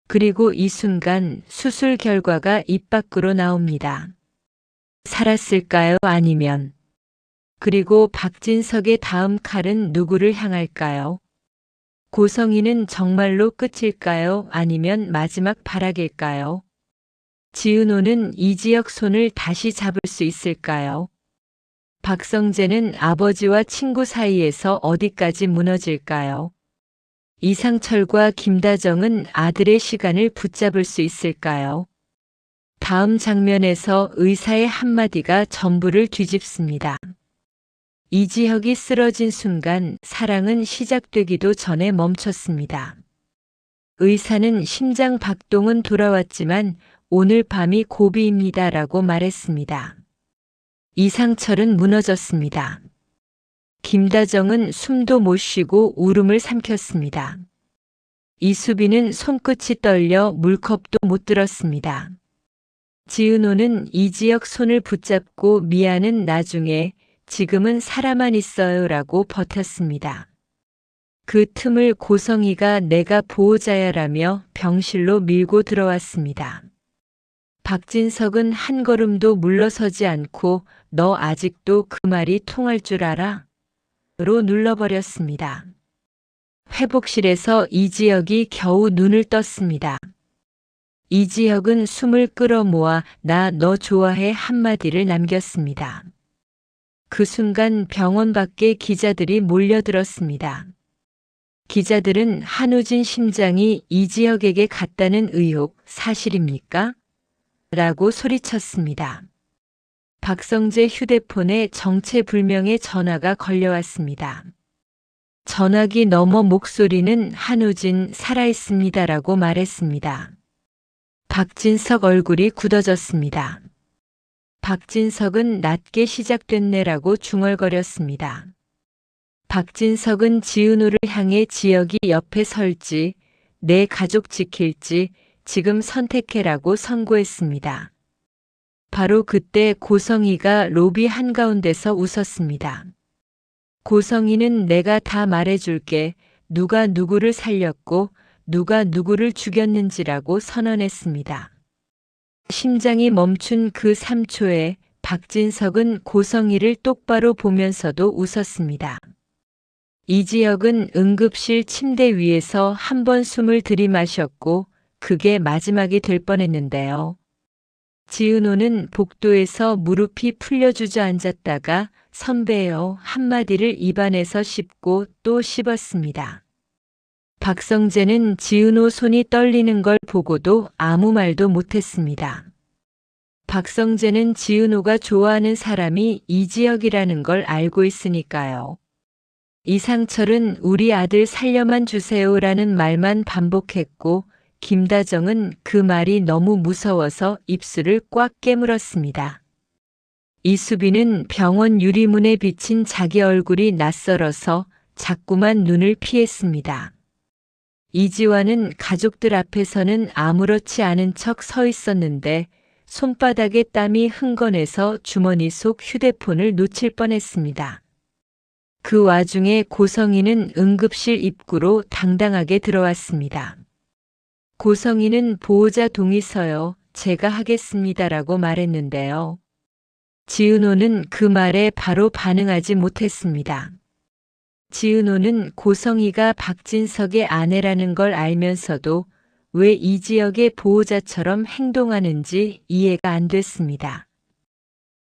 그리고 이 순간 수술 결과가 입 밖으로 나옵니다. 살았을까요? 아니면. 그리고 박진석의 다음 칼은 누구를 향할까요? 고성이는 정말로 끝일까요? 아니면 마지막 발악일까요? 지은호는 이지혁 손을 다시 잡을 수 있을까요? 박성재는 아버지와 친구 사이에서 어디까지 무너질까요? 이상철과 김다정은 아들의 시간을 붙잡을 수 있을까요? 다음 장면에서 의사의 한마디가 전부를 뒤집습니다. 이지혁이 쓰러진 순간 사랑은 시작되기도 전에 멈췄습니다. 의사는 심장 박동은 돌아왔지만 오늘 밤이 고비입니다라고 말했습니다. 이상철은 무너졌습니다. 김다정은 숨도 못 쉬고 울음을 삼켰습니다. 이수빈은 손끝이 떨려 물컵도 못 들었습니다. 지은호는 이지혁 손을 붙잡고 미안은 나중에 지금은 살아만 있어요 라고 버텼습니다. 그 틈을 고성이가 내가 보호자야라며 병실로 밀고 들어왔습니다. 박진석은 한 걸음도 물러서지 않고 너 아직도 그 말이 통할 줄 알아? 로 눌러버렸습니다. 회복실에서 이지혁이 겨우 눈을 떴습니다. 이지혁은 숨을 끌어모아 나 너 좋아해 한마디를 남겼습니다. 그 순간 병원 밖에 기자들이 몰려들었습니다. 기자들은 한우진 심장이 이지혁에게 갔다는 의혹 사실입니까? 라고 소리쳤습니다. 박성재 휴대폰에 정체불명의 전화가 걸려왔습니다. 전화기 너머 목소리는 한우진 살아있습니다라고 말했습니다. 박진석 얼굴이 굳어졌습니다. 박진석은 낮게 시작됐네라고 중얼거렸습니다. 박진석은 지은호를 향해 지혁이 옆에 설지 내 가족 지킬지 지금 선택해라고 선고했습니다. 바로 그때 고성이가 로비 한가운데서 웃었습니다. 고성이는 내가 다 말해줄게. 누가 누구를 살렸고 누가 누구를 죽였는지라고 선언했습니다. 심장이 멈춘 그 3초에 박진석은 고성이를 똑바로 보면서도 웃었습니다. 이지혁은 응급실 침대 위에서 한 번 숨을 들이마셨고 그게 마지막이 될 뻔했는데요. 지은호는 복도에서 무릎이 풀려 주저앉았다가 선배요 한마디를 입안에서 씹고 또 씹었습니다. 박성재는 지은호 손이 떨리는 걸 보고도 아무 말도 못했습니다. 박성재는 지은호가 좋아하는 사람이 이지혁이라는 걸 알고 있으니까요. 이상철은 우리 아들 살려만 주세요라는 말만 반복했고 김다정은 그 말이 너무 무서워서 입술을 꽉 깨물었습니다. 이수빈은 병원 유리문에 비친 자기 얼굴이 낯설어서 자꾸만 눈을 피했습니다. 이지환은 가족들 앞에서는 아무렇지 않은 척 서 있었는데 손바닥에 땀이 흥건해서 주머니 속 휴대폰을 놓칠 뻔했습니다. 그 와중에 고성이는 응급실 입구로 당당하게 들어왔습니다. 고성이는 보호자 동의서요. 제가 하겠습니다라고 말했는데요. 지은호는 그 말에 바로 반응하지 못했습니다. 지은호는 고성이가 박진석의 아내라는 걸 알면서도 왜 이지혁의 보호자처럼 행동하는지 이해가 안 됐습니다.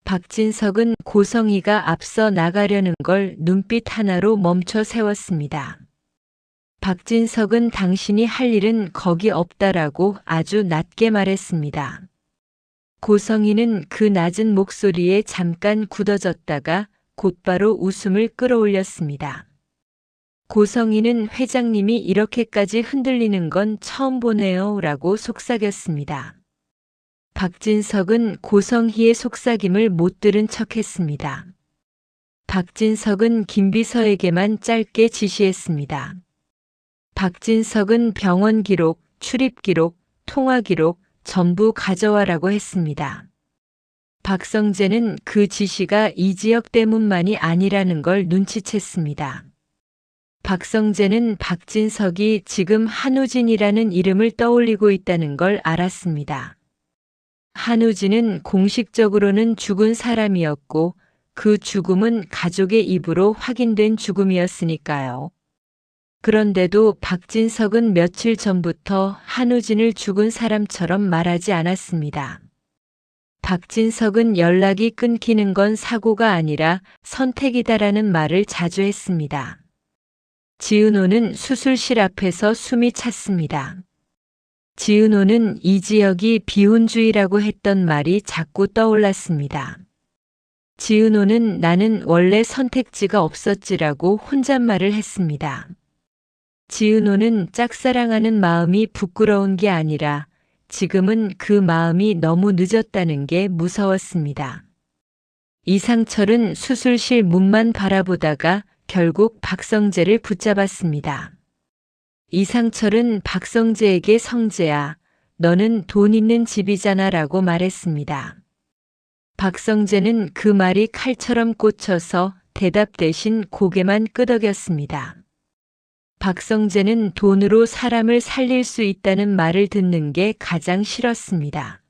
박진석은 고성이가 앞서 나가려는 걸 눈빛 하나로 멈춰 세웠습니다. 박진석은 당신이 할 일은 거기 없다라고 아주 낮게 말했습니다. 고성이는 그 낮은 목소리에 잠깐 굳어졌다가 곧바로 웃음을 끌어올렸습니다. 고성이는 회장님이 이렇게까지 흔들리는 건 처음 보네요 라고 속삭였습니다. 박진석은 고성희의 속삭임을 못 들은 척했습니다. 박진석은 김비서에게만 짧게 지시했습니다. 박진석은 병원 기록, 출입 기록, 통화 기록 전부 가져와라고 했습니다. 박성재는 그 지시가 이지혁 때문만이 아니라는 걸 눈치챘습니다. 박성재는 박진석이 지금 한우진이라는 이름을 떠올리고 있다는 걸 알았습니다. 한우진은 공식적으로는 죽은 사람이었고 그 죽음은 가족의 입으로 확인된 죽음이었으니까요. 그런데도 박진석은 며칠 전부터 한우진을 죽은 사람처럼 말하지 않았습니다. 박진석은 연락이 끊기는 건 사고가 아니라 선택이다라는 말을 자주 했습니다. 지은호는 수술실 앞에서 숨이 찼습니다. 지은호는 이지혁이 비혼주의라고 했던 말이 자꾸 떠올랐습니다. 지은호는 나는 원래 선택지가 없었지라고 혼잣말을 했습니다. 지은호는 짝사랑하는 마음이 부끄러운 게 아니라 지금은 그 마음이 너무 늦었다는 게 무서웠습니다. 이상철은 수술실 문만 바라보다가 결국 박성재를 붙잡았습니다. 이상철은 박성재에게 성재야, 너는 돈 있는 집이잖아 라고 말했습니다. 박성재는 그 말이 칼처럼 꽂혀서 대답 대신 고개만 끄덕였습니다. 박성재는 돈으로 사람을 살릴 수 있다는 말을 듣는 게 가장 싫었습니다.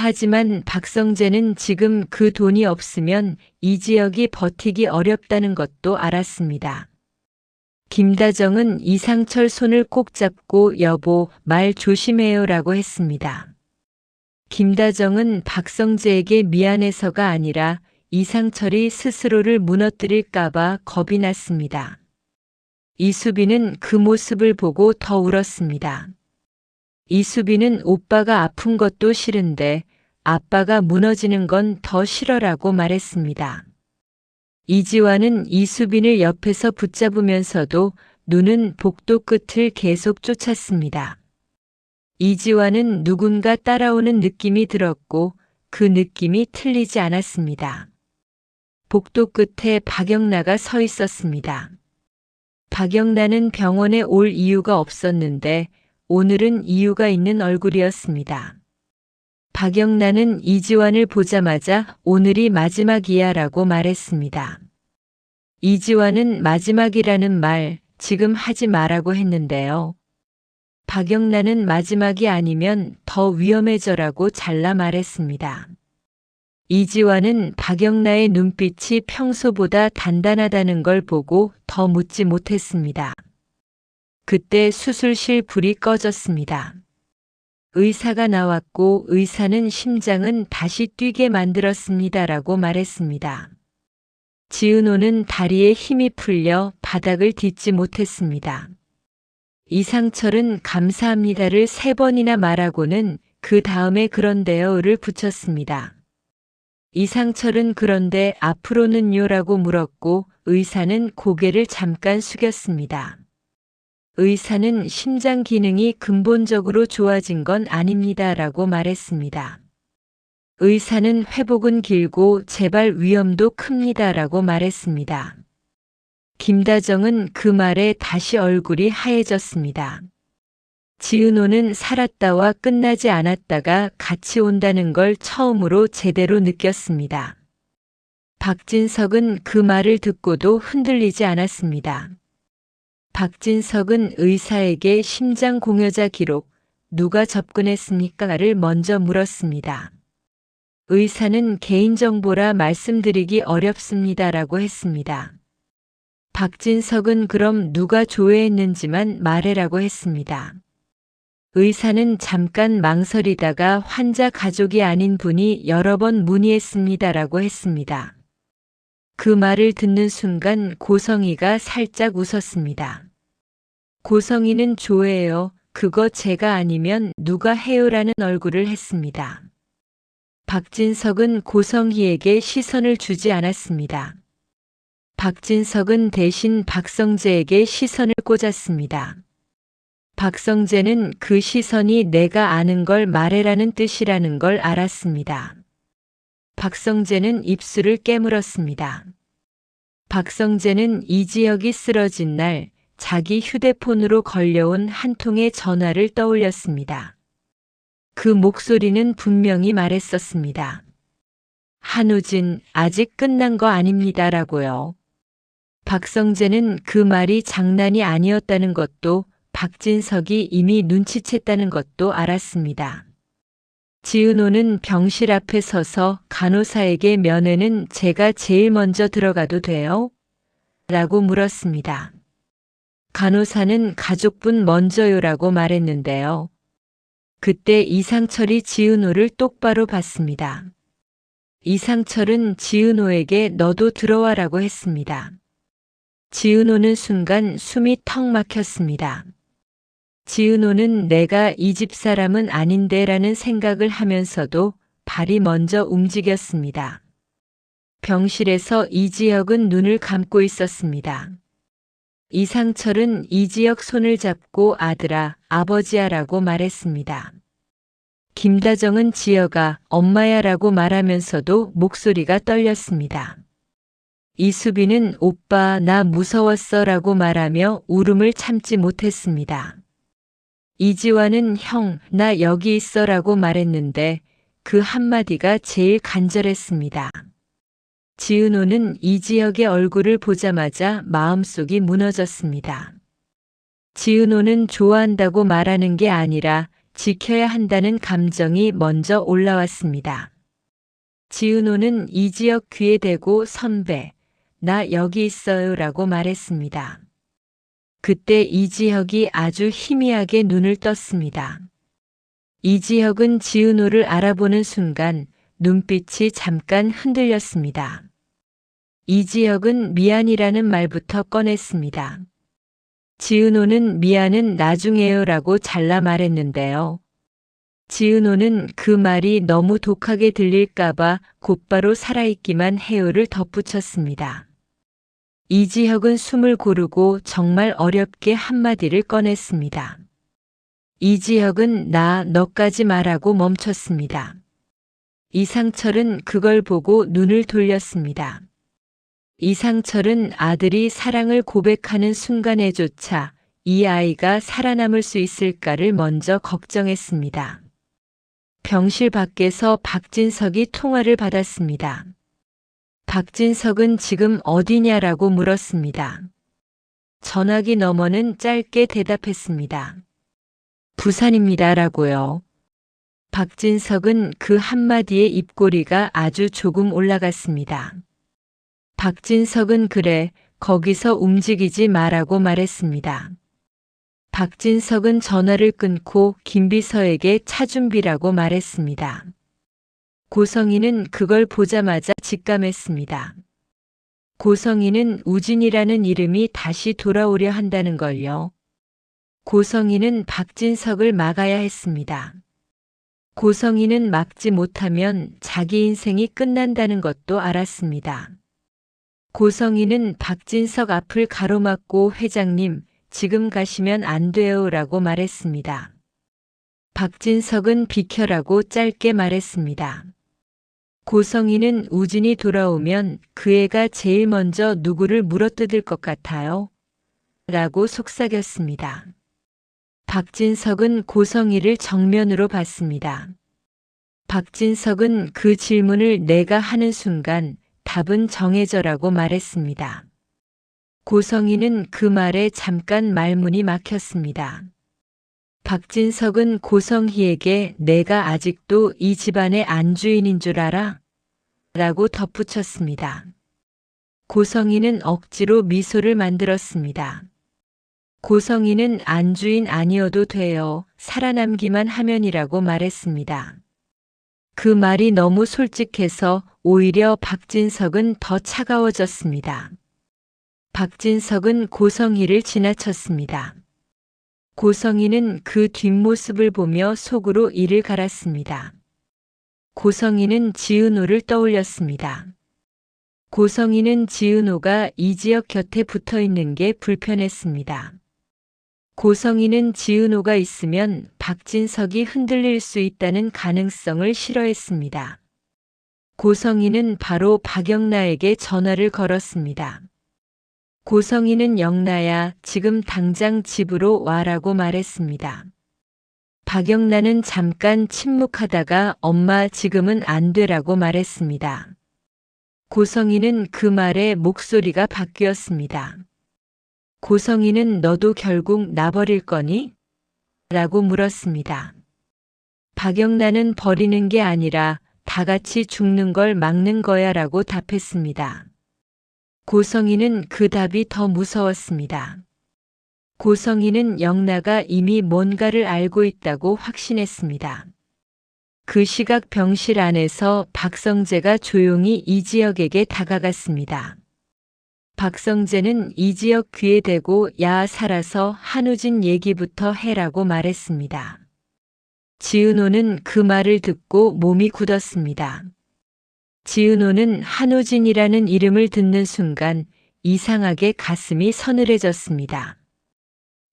하지만 박성재는 지금 그 돈이 없으면 이지혁이 버티기 어렵다는 것도 알았습니다. 김다정은 이상철 손을 꼭 잡고 여보, 말 조심해요 라고 했습니다. 김다정은 박성재에게 미안해서가 아니라 이상철이 스스로를 무너뜨릴까봐 겁이 났습니다. 이수빈은 그 모습을 보고 더 울었습니다. 이수빈은 오빠가 아픈 것도 싫은데 아빠가 무너지는 건 더 싫어라고 말했습니다. 이지환은 이수빈을 옆에서 붙잡으면서도 눈은 복도 끝을 계속 쫓았습니다. 이지환은 누군가 따라오는 느낌이 들었고 그 느낌이 틀리지 않았습니다. 복도 끝에 박영나가 서 있었습니다. 박영나는 병원에 올 이유가 없었는데 오늘은 이유가 있는 얼굴이었습니다. 박영나는 이지환을 보자마자 오늘이 마지막이야 라고 말했습니다. 이지환은 마지막이라는 말 지금 하지 말라고 했는데요. 박영나는 마지막이 아니면 더 위험해져라고 잘라 말했습니다. 이지환은 박영나의 눈빛이 평소보다 단단하다는 걸 보고 더 묻지 못했습니다. 그때 수술실 불이 꺼졌습니다. 의사가 나왔고 의사는 심장은 다시 뛰게 만들었습니다라고 말했습니다. 지은호는 다리에 힘이 풀려 바닥을 딛지 못했습니다. 이상철은 감사합니다를 3번이나 말하고는 그 다음에 그런데요를 붙였습니다. 이상철은 그런데 앞으로는요 라고 물었고 의사는 고개를 잠깐 숙였습니다. 의사는 심장 기능이 근본적으로 좋아진 건 아닙니다 라고 말했습니다. 의사는 회복은 길고 재발 위험도 큽니다 라고 말했습니다. 김다정은 그 말에 다시 얼굴이 하얘졌습니다. 지은호는 살았다와 끝나지 않았다가 같이 온다는 걸 처음으로 제대로 느꼈습니다. 박진석은 그 말을 듣고도 흔들리지 않았습니다. 박진석은 의사에게 심장 공여자 기록 누가 접근했습니까를 먼저 물었습니다. 의사는 개인정보라 말씀드리기 어렵습니다라고 했습니다. 박진석은 그럼 누가 조회했는지만 말해라고 했습니다. 의사는 잠깐 망설이다가 환자 가족이 아닌 분이 여러 번 문의했습니다라고 했습니다. 그 말을 듣는 순간 고성이가 살짝 웃었습니다. 고성이는 조회요. 그거 제가 아니면 누가 해요라는 얼굴을 했습니다. 박진석은 고성희에게 시선을 주지 않았습니다. 박진석은 대신 박성재에게 시선을 꽂았습니다. 박성재는 그 시선이 내가 아는 걸 말해라는 뜻이라는 걸 알았습니다. 박성재는 입술을 깨물었습니다. 박성재는 이지혁이 쓰러진 날 자기 휴대폰으로 걸려온 한 통의 전화를 떠올렸습니다. 그 목소리는 분명히 말했었습니다. 한우진, 아직 끝난 거 아닙니다라고요. 박성재는 그 말이 장난이 아니었다는 것도 박진석이 이미 눈치챘다는 것도 알았습니다. 지은호는 병실 앞에 서서 간호사에게 면회는 제가 제일 먼저 들어가도 돼요? 라고 물었습니다. 간호사는 가족분 먼저요라고 말했는데요. 그때 이상철이 지은호를 똑바로 봤습니다. 이상철은 지은호에게 너도 들어와라고 했습니다. 지은호는 순간 숨이 턱 막혔습니다. 지은호는 내가 이 집 사람은 아닌데 라는 생각을 하면서도 발이 먼저 움직였습니다. 병실에서 이지혁은 눈을 감고 있었습니다. 이상철은 이지혁 손을 잡고 아들아, 아버지야라고 말했습니다. 김다정은 지혁아, 엄마야라고 말하면서도 목소리가 떨렸습니다. 이수빈은 오빠 나 무서웠어 라고 말하며 울음을 참지 못했습니다. 이지환은 형, 나 여기 있어 라고 말했는데 그 한마디가 제일 간절했습니다. 지은호는 이지혁의 얼굴을 보자마자 마음속이 무너졌습니다. 지은호는 좋아한다고 말하는 게 아니라 지켜야 한다는 감정이 먼저 올라왔습니다. 지은호는 이지혁 귀에 대고 선배, 나 여기 있어요 라고 말했습니다. 그때 이지혁이 아주 희미하게 눈을 떴습니다. 이지혁은 지은호를 알아보는 순간 눈빛이 잠깐 흔들렸습니다. 이지혁은 미안이라는 말부터 꺼냈습니다. 지은호는 미안은 나중에요 라고 잘라 말했는데요. 지은호는 그 말이 너무 독하게 들릴까봐 곧바로 살아있기만 해요를 덧붙였습니다. 이지혁은 숨을 고르고 정말 어렵게 한마디를 꺼냈습니다. 이지혁은 나 너까지 말하고 멈췄습니다. 이상철은 그걸 보고 눈을 돌렸습니다. 이상철은 아들이 사랑을 고백하는 순간에조차 이 아이가 살아남을 수 있을까를 먼저 걱정했습니다. 병실 밖에서 박진석이 통화를 받았습니다. 박진석은 지금 어디냐라고 물었습니다. 전화기 너머는 짧게 대답했습니다. 부산입니다라고요. 박진석은 그 한마디에 입꼬리가 아주 조금 올라갔습니다. 박진석은 그래, 거기서 움직이지 마라고 말했습니다. 박진석은 전화를 끊고 김비서에게 차 준비라고 말했습니다. 고성이는 그걸 보자마자 직감했습니다. 고성이는 우진이라는 이름이 다시 돌아오려 한다는 걸요. 고성이는 박진석을 막아야 했습니다. 고성이는 막지 못하면 자기 인생이 끝난다는 것도 알았습니다. 고성이는 박진석 앞을 가로막고 회장님, 지금 가시면 안 돼요 라고 말했습니다. 박진석은 비켜라고 짧게 말했습니다. 고성이는 우진이 돌아오면 그 애가 제일 먼저 누구를 물어뜯을 것 같아요? 라고 속삭였습니다. 박진석은 고성이를 정면으로 봤습니다. 박진석은 그 질문을 내가 하는 순간 답은 정해져라고 말했습니다. 고성이는 그 말에 잠깐 말문이 막혔습니다. 박진석은 고성희에게 내가 아직도 이 집안의 안주인인 줄 알아? 라고 덧붙였습니다. 고성이는 억지로 미소를 만들었습니다. 고성이는 안주인 아니어도 돼요. 살아남기만 하면이라고 말했습니다. 그 말이 너무 솔직해서 오히려 박진석은 더 차가워졌습니다. 박진석은 고성희를 지나쳤습니다. 고성이는 그 뒷모습을 보며 속으로 이를 갈았습니다. 고성이는 지은호를 떠올렸습니다. 고성이는 지은호가 이지혁 곁에 붙어 있는 게 불편했습니다. 고성이는 지은호가 있으면 박진석이 흔들릴 수 있다는 가능성을 싫어했습니다. 고성이는 바로 박영나에게 전화를 걸었습니다. 고성이는 영나야, 지금 당장 집으로 와라고 말했습니다. 박영나는 잠깐 침묵하다가 엄마 지금은 안 되라고 말했습니다. 고성이는 그 말에 목소리가 바뀌었습니다. 고성이는 너도 결국 나버릴 거니? 라고 물었습니다. 박영나는 버리는 게 아니라 다 같이 죽는 걸 막는 거야 라고 답했습니다. 고성이는 그 답이 더 무서웠습니다. 고성이는 영나가 이미 뭔가를 알고 있다고 확신했습니다. 그 시각 병실 안에서 박성재가 조용히 이지혁에게 다가갔습니다. 박성재는 이지혁 귀에 대고 야 살아서 한우진 얘기부터 해라고 말했습니다. 지은호는 그 말을 듣고 몸이 굳었습니다. 지은호는 한우진이라는 이름을 듣는 순간 이상하게 가슴이 서늘해졌습니다.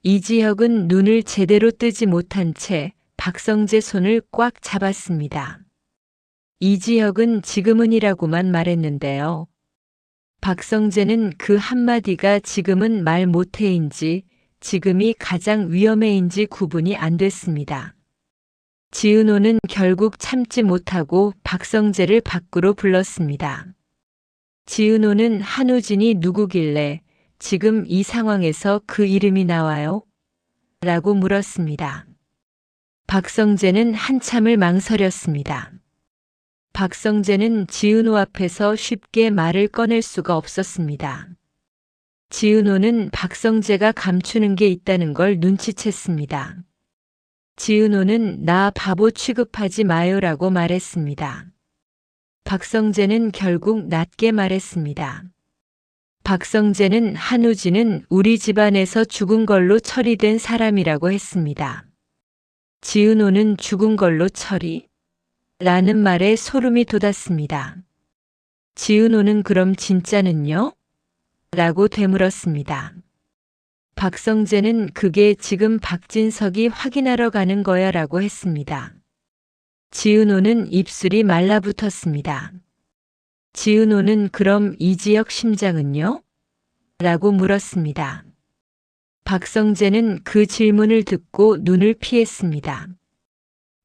이지혁은 눈을 제대로 뜨지 못한 채 박성재 손을 꽉 잡았습니다. 이지혁은 지금은이라고만 말했는데요. 박성재는 그 한마디가 지금은 말 못해인지 지금이 가장 위험해인지 구분이 안 됐습니다. 지은호는 결국 참지 못하고 박성재를 밖으로 불렀습니다. 지은호는 한우진이 누구길래 지금 이 상황에서 그 이름이 나와요? 라고 물었습니다. 박성재는 한참을 망설였습니다. 박성재는 지은호 앞에서 쉽게 말을 꺼낼 수가 없었습니다. 지은호는 박성재가 감추는 게 있다는 걸 눈치챘습니다. 지은호는 나 바보 취급하지 마요라고 말했습니다. 박성재는 결국 낮게 말했습니다. 박성재는 한우진은 우리 집안에서 죽은 걸로 처리된 사람이라고 했습니다. 지은호는 죽은 걸로 처리? 라는 말에 소름이 돋았습니다. 지은호는 그럼 진짜는요? 라고 되물었습니다. 박성재는 그게 지금 박진석이 확인하러 가는 거야 라고 했습니다. 지은호는 입술이 말라붙었습니다. 지은호는 그럼 이지혁 심장은요? 라고 물었습니다. 박성재는 그 질문을 듣고 눈을 피했습니다.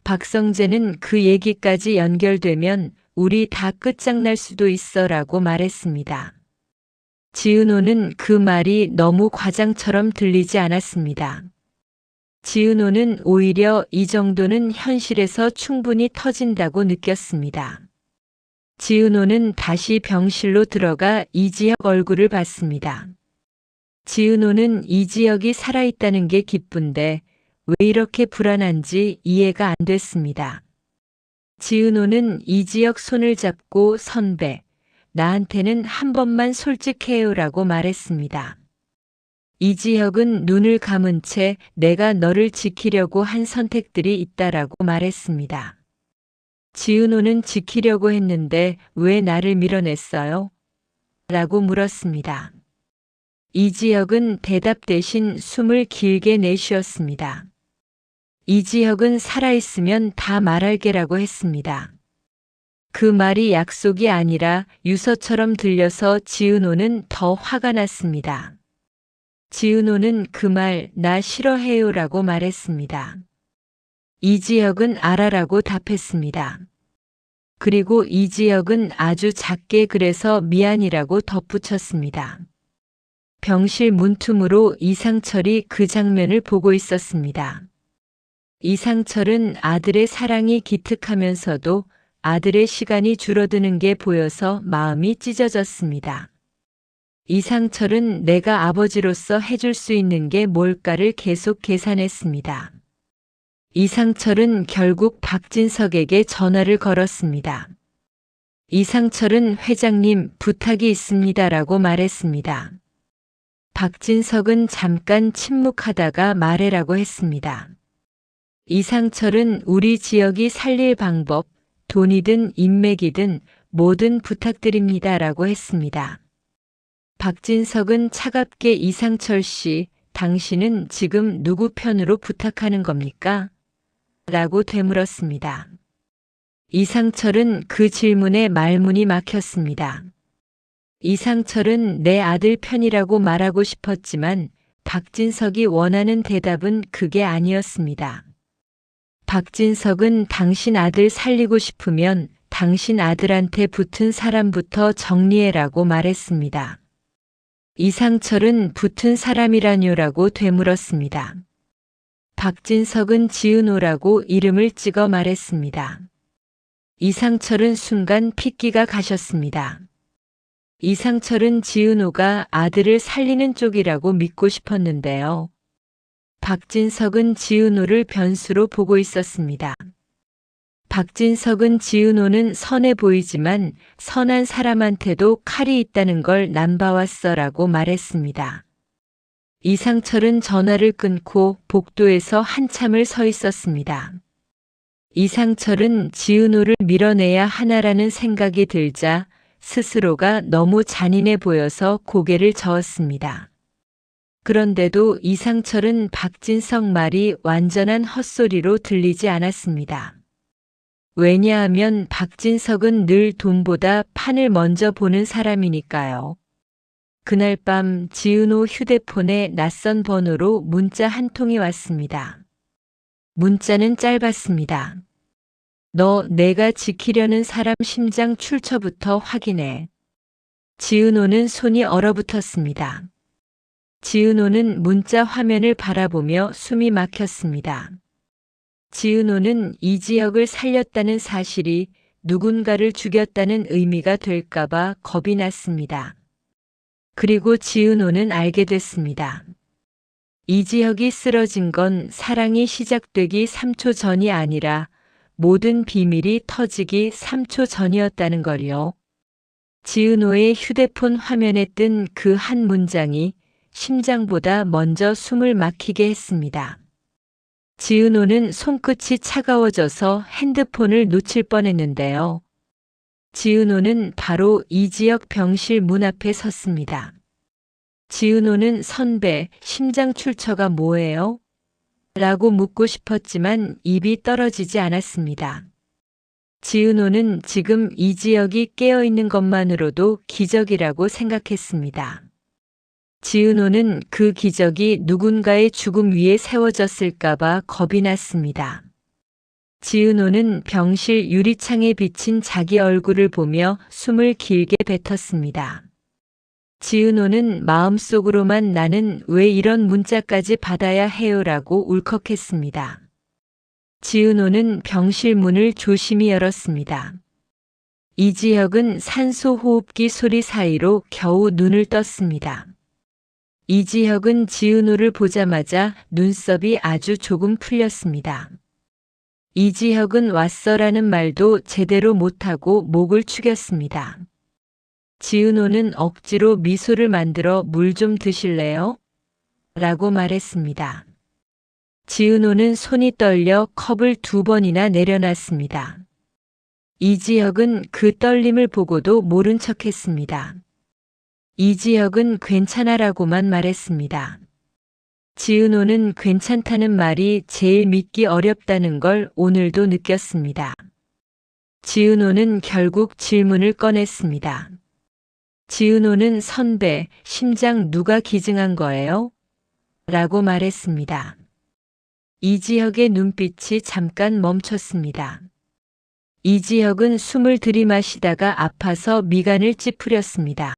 박성재는 그 얘기까지 연결되면 우리 다 끝장날 수도 있어 라고 말했습니다. 지은호는 그 말이 너무 과장처럼 들리지 않았습니다. 지은호는 오히려 이 정도는 현실에서 충분히 터진다고 느꼈습니다. 지은호는 다시 병실로 들어가 이지혁 얼굴을 봤습니다. 지은호는 이지혁이 살아있다는 게 기쁜데 왜 이렇게 불안한지 이해가 안 됐습니다. 지은호는 이지혁 손을 잡고 선배, 나한테는 한 번만 솔직해요라고 말했습니다. 이지혁은 눈을 감은 채 내가 너를 지키려고 한 선택들이 있다라고 말했습니다. 지은호는 지키려고 했는데 왜 나를 밀어냈어요? 라고 물었습니다. 이지혁은 대답 대신 숨을 길게 내쉬었습니다. 이지혁은 살아있으면 다 말할게라고 했습니다. 그 말이 약속이 아니라 유서처럼 들려서 지은호는 더 화가 났습니다. 지은호는 그 말 나 싫어해요라고 말했습니다. 이지혁은 알아라고 답했습니다. 그리고 이지혁은 아주 작게 그래서 미안이라고 덧붙였습니다. 병실 문틈으로 이상철이 그 장면을 보고 있었습니다. 이상철은 아들의 사랑이 기특하면서도 아들의 시간이 줄어드는 게 보여서 마음이 찢어졌습니다. 이상철은 내가 아버지로서 해줄 수 있는 게 뭘까를 계속 계산했습니다. 이상철은 결국 박진석에게 전화를 걸었습니다. 이상철은 회장님 부탁이 있습니다라고 말했습니다. 박진석은 잠깐 침묵하다가 말해라고 했습니다. 이상철은 우리 지역이 살릴 방법, 돈이든 인맥이든 뭐든 부탁드립니다라고 했습니다. 박진석은 차갑게 이상철 씨, 당신은 지금 누구 편으로 부탁하는 겁니까? 라고 되물었습니다. 이상철은 그 질문에 말문이 막혔습니다. 이상철은 내 아들 편이라고 말하고 싶었지만 박진석이 원하는 대답은 그게 아니었습니다. 박진석은 당신 아들 살리고 싶으면 당신 아들한테 붙은 사람부터 정리해라고 말했습니다. 이상철은 붙은 사람이라뇨라고 되물었습니다. 박진석은 지은호라고 이름을 찍어 말했습니다. 이상철은 순간 핏기가 가셨습니다. 이상철은 지은호가 아들을 살리는 쪽이라고 믿고 싶었는데요. 박진석은 지은호를 변수로 보고 있었습니다. 박진석은 지은호는 선해 보이지만 선한 사람한테도 칼이 있다는 걸 난 봐왔어라고 말했습니다. 이상철은 전화를 끊고 복도에서 한참을 서 있었습니다. 이상철은 지은호를 밀어내야 하나라는 생각이 들자 스스로가 너무 잔인해 보여서 고개를 저었습니다. 그런데도 이상철은 박진석 말이 완전한 헛소리로 들리지 않았습니다. 왜냐하면 박진석은 늘 돈보다 판을 먼저 보는 사람이니까요. 그날 밤 지은호 휴대폰에 낯선 번호로 문자 한 통이 왔습니다. 문자는 짧았습니다. 너 내가 지키려는 사람 심장 출처부터 확인해. 지은호는 손이 얼어붙었습니다. 지은호는 문자 화면을 바라보며 숨이 막혔습니다. 지은호는 이지혁을 살렸다는 사실이 누군가를 죽였다는 의미가 될까봐 겁이 났습니다. 그리고 지은호는 알게 됐습니다. 이지혁이 쓰러진 건 사랑이 시작되기 3초 전이 아니라 모든 비밀이 터지기 3초 전이었다는 걸요. 지은호의 휴대폰 화면에 뜬 그 한 문장이 심장보다 먼저 숨을 막히게 했습니다. 지은호는 손끝이 차가워져서 핸드폰을 놓칠 뻔했는데요. 지은호는 바로 이지혁 병실 문 앞에 섰습니다. 지은호는 선배, 심장 출처가 뭐예요? 라고 묻고 싶었지만 입이 떨어지지 않았습니다. 지은호는 지금 이지혁이 깨어있는 것만으로도 기적이라고 생각했습니다. 지은호는 그 기적이 누군가의 죽음 위에 세워졌을까봐 겁이 났습니다. 지은호는 병실 유리창에 비친 자기 얼굴을 보며 숨을 길게 뱉었습니다. 지은호는 마음속으로만 나는 왜 이런 문자까지 받아야 해요라고 울컥했습니다. 지은호는 병실 문을 조심히 열었습니다. 이지혁은 산소 호흡기 소리 사이로 겨우 눈을 떴습니다. 이지혁은 지은호를 보자마자 눈썹이 아주 조금 풀렸습니다. 이지혁은 왔어라는 말도 제대로 못하고 목을 축였습니다. 지은호는 억지로 미소를 만들어 물 좀 드실래요? 라고 말했습니다. 지은호는 손이 떨려 컵을 2번이나 내려놨습니다. 이지혁은 그 떨림을 보고도 모른 척했습니다. 이지혁은 괜찮아라고만 말했습니다. 지은호는 괜찮다는 말이 제일 믿기 어렵다는 걸 오늘도 느꼈습니다. 지은호는 결국 질문을 꺼냈습니다. 지은호는 선배, 심장 누가 기증한 거예요? 라고 말했습니다. 이지혁의 눈빛이 잠깐 멈췄습니다. 이지혁은 숨을 들이마시다가 아파서 미간을 찌푸렸습니다.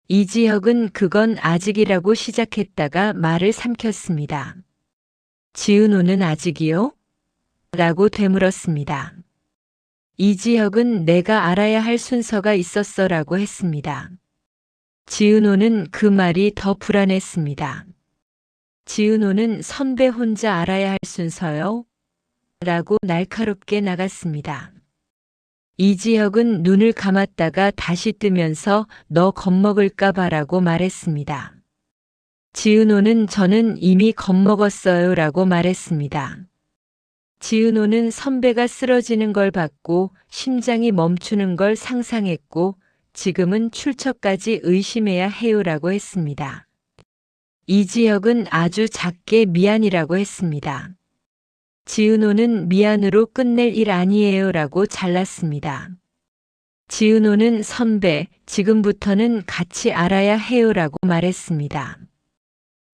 이지혁은 그건 아직이라고 시작했다가 말을 삼켰습니다. 지은호는 아직이요? 라고 되물었습니다. 이지혁은 내가 알아야 할 순서가 있었어라고 했습니다. 지은호는 그 말이 더 불안했습니다. 지은호는 선배 혼자 알아야 할 순서요? 라고 날카롭게 나갔습니다. 이지혁은 눈을 감았다가 다시 뜨면서 너 겁먹을까 봐라고 말했습니다. 지은호는 저는 이미 겁먹었어요 라고 말했습니다. 지은호는 선배가 쓰러지는 걸 봤고 심장이 멈추는 걸 상상했고 지금은 출처까지 의심해야 해요라고 했습니다. 이지혁은 아주 작게 미안이라고 했습니다. 지은호는 미안으로 끝낼 일 아니에요 라고 잘랐습니다. 지은호는 선배, 지금부터는 같이 알아야 해요 라고 말했습니다.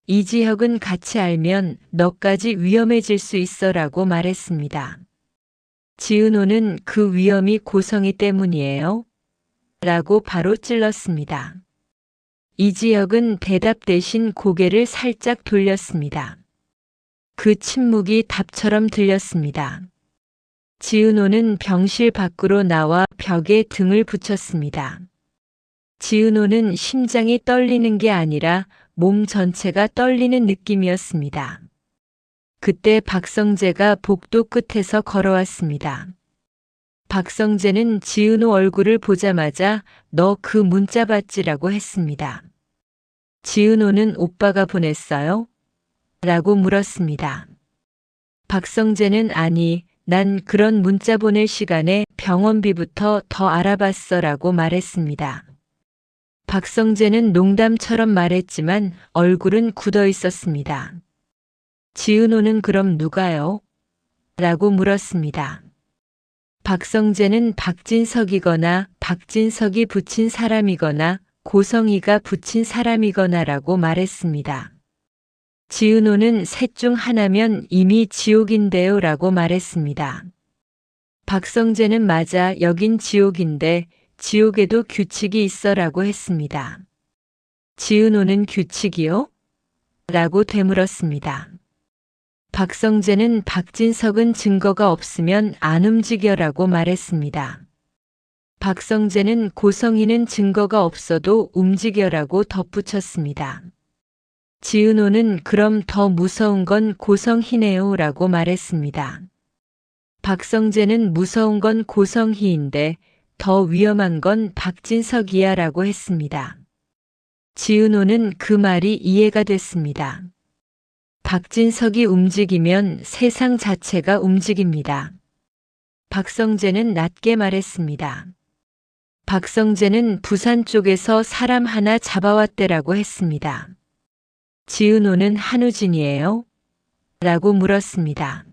이지혁은 같이 알면 너까지 위험해질 수 있어 라고 말했습니다. 지은호는 그 위험이 고성이 때문이에요? 라고 바로 찔렀습니다. 이지혁은 대답 대신 고개를 살짝 돌렸습니다. 그 침묵이 답처럼 들렸습니다. 지은호는 병실 밖으로 나와 벽에 등을 붙였습니다. 지은호는 심장이 떨리는 게 아니라 몸 전체가 떨리는 느낌이었습니다. 그때 박성재가 복도 끝에서 걸어왔습니다. 박성재는 지은호 얼굴을 보자마자 너 그 문자 봤지라고 했습니다. 지은호는 오빠가 보냈어요? 라고 물었습니다. 박성재는 아니, 난 그런 문자 보낼 시간에 병원비부터 더 알아봤어 라고 말했습니다. 박성재는 농담처럼 말했지만 얼굴은 굳어 있었습니다. 지은호는 그럼 누가요? 라고 물었습니다. 박성재는 박진석이거나 박진석이 붙인 사람이거나 고성이가 붙인 사람이거나 라고 말했습니다. 지은호는 셋 중 하나면 이미 지옥인데요 라고 말했습니다. 박성재는 맞아, 여긴 지옥인데 지옥에도 규칙이 있어 라고 했습니다. 지은호는 규칙이요? 라고 되물었습니다. 박성재는 박진석은 증거가 없으면 안 움직여라고 말했습니다. 박성재는 고성이는 증거가 없어도 움직여라고 덧붙였습니다. 지은호는 그럼 더 무서운 건 고성희네요 라고 말했습니다. 박성재는 무서운 건 고성희인데 더 위험한 건 박진석이야 라고 했습니다. 지은호는 그 말이 이해가 됐습니다. 박진석이 움직이면 세상 자체가 움직입니다. 박성재는 낮게 말했습니다. 박성재는 부산 쪽에서 사람 하나 잡아왔대라고 했습니다. 지은호는 한우진이에요? 라고 물었습니다.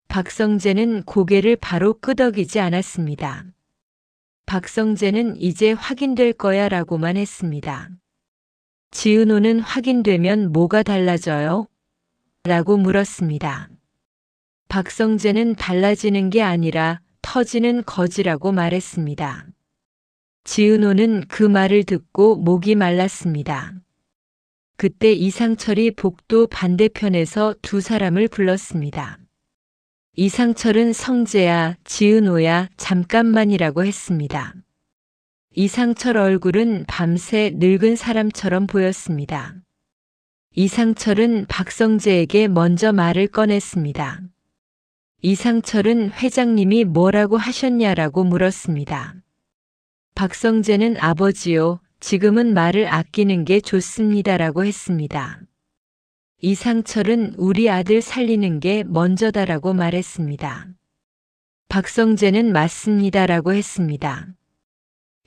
박성재는 고개를 바로 끄덕이지 않았습니다. 박성재는 이제 확인될 거야 라고만 했습니다. 지은호는 확인되면 뭐가 달라져요? 라고 물었습니다. 박성재는 달라지는 게 아니라 터지는 거지라고 말했습니다. 지은호는 그 말을 듣고 목이 말랐습니다. 그때 이상철이 복도 반대편에서 두 사람을 불렀습니다. 이상철은 성재야, 지은호야, 잠깐만이라고 했습니다. 이상철 얼굴은 밤새 늙은 사람처럼 보였습니다. 이상철은 박성재에게 먼저 말을 꺼냈습니다. 이상철은 회장님이 뭐라고 하셨냐라고 물었습니다. 박성재는 아버지요, 지금은 말을 아끼는 게 좋습니다라고 했습니다. 이상철은 우리 아들 살리는 게 먼저다라고 말했습니다. 박성재는 맞습니다라고 했습니다.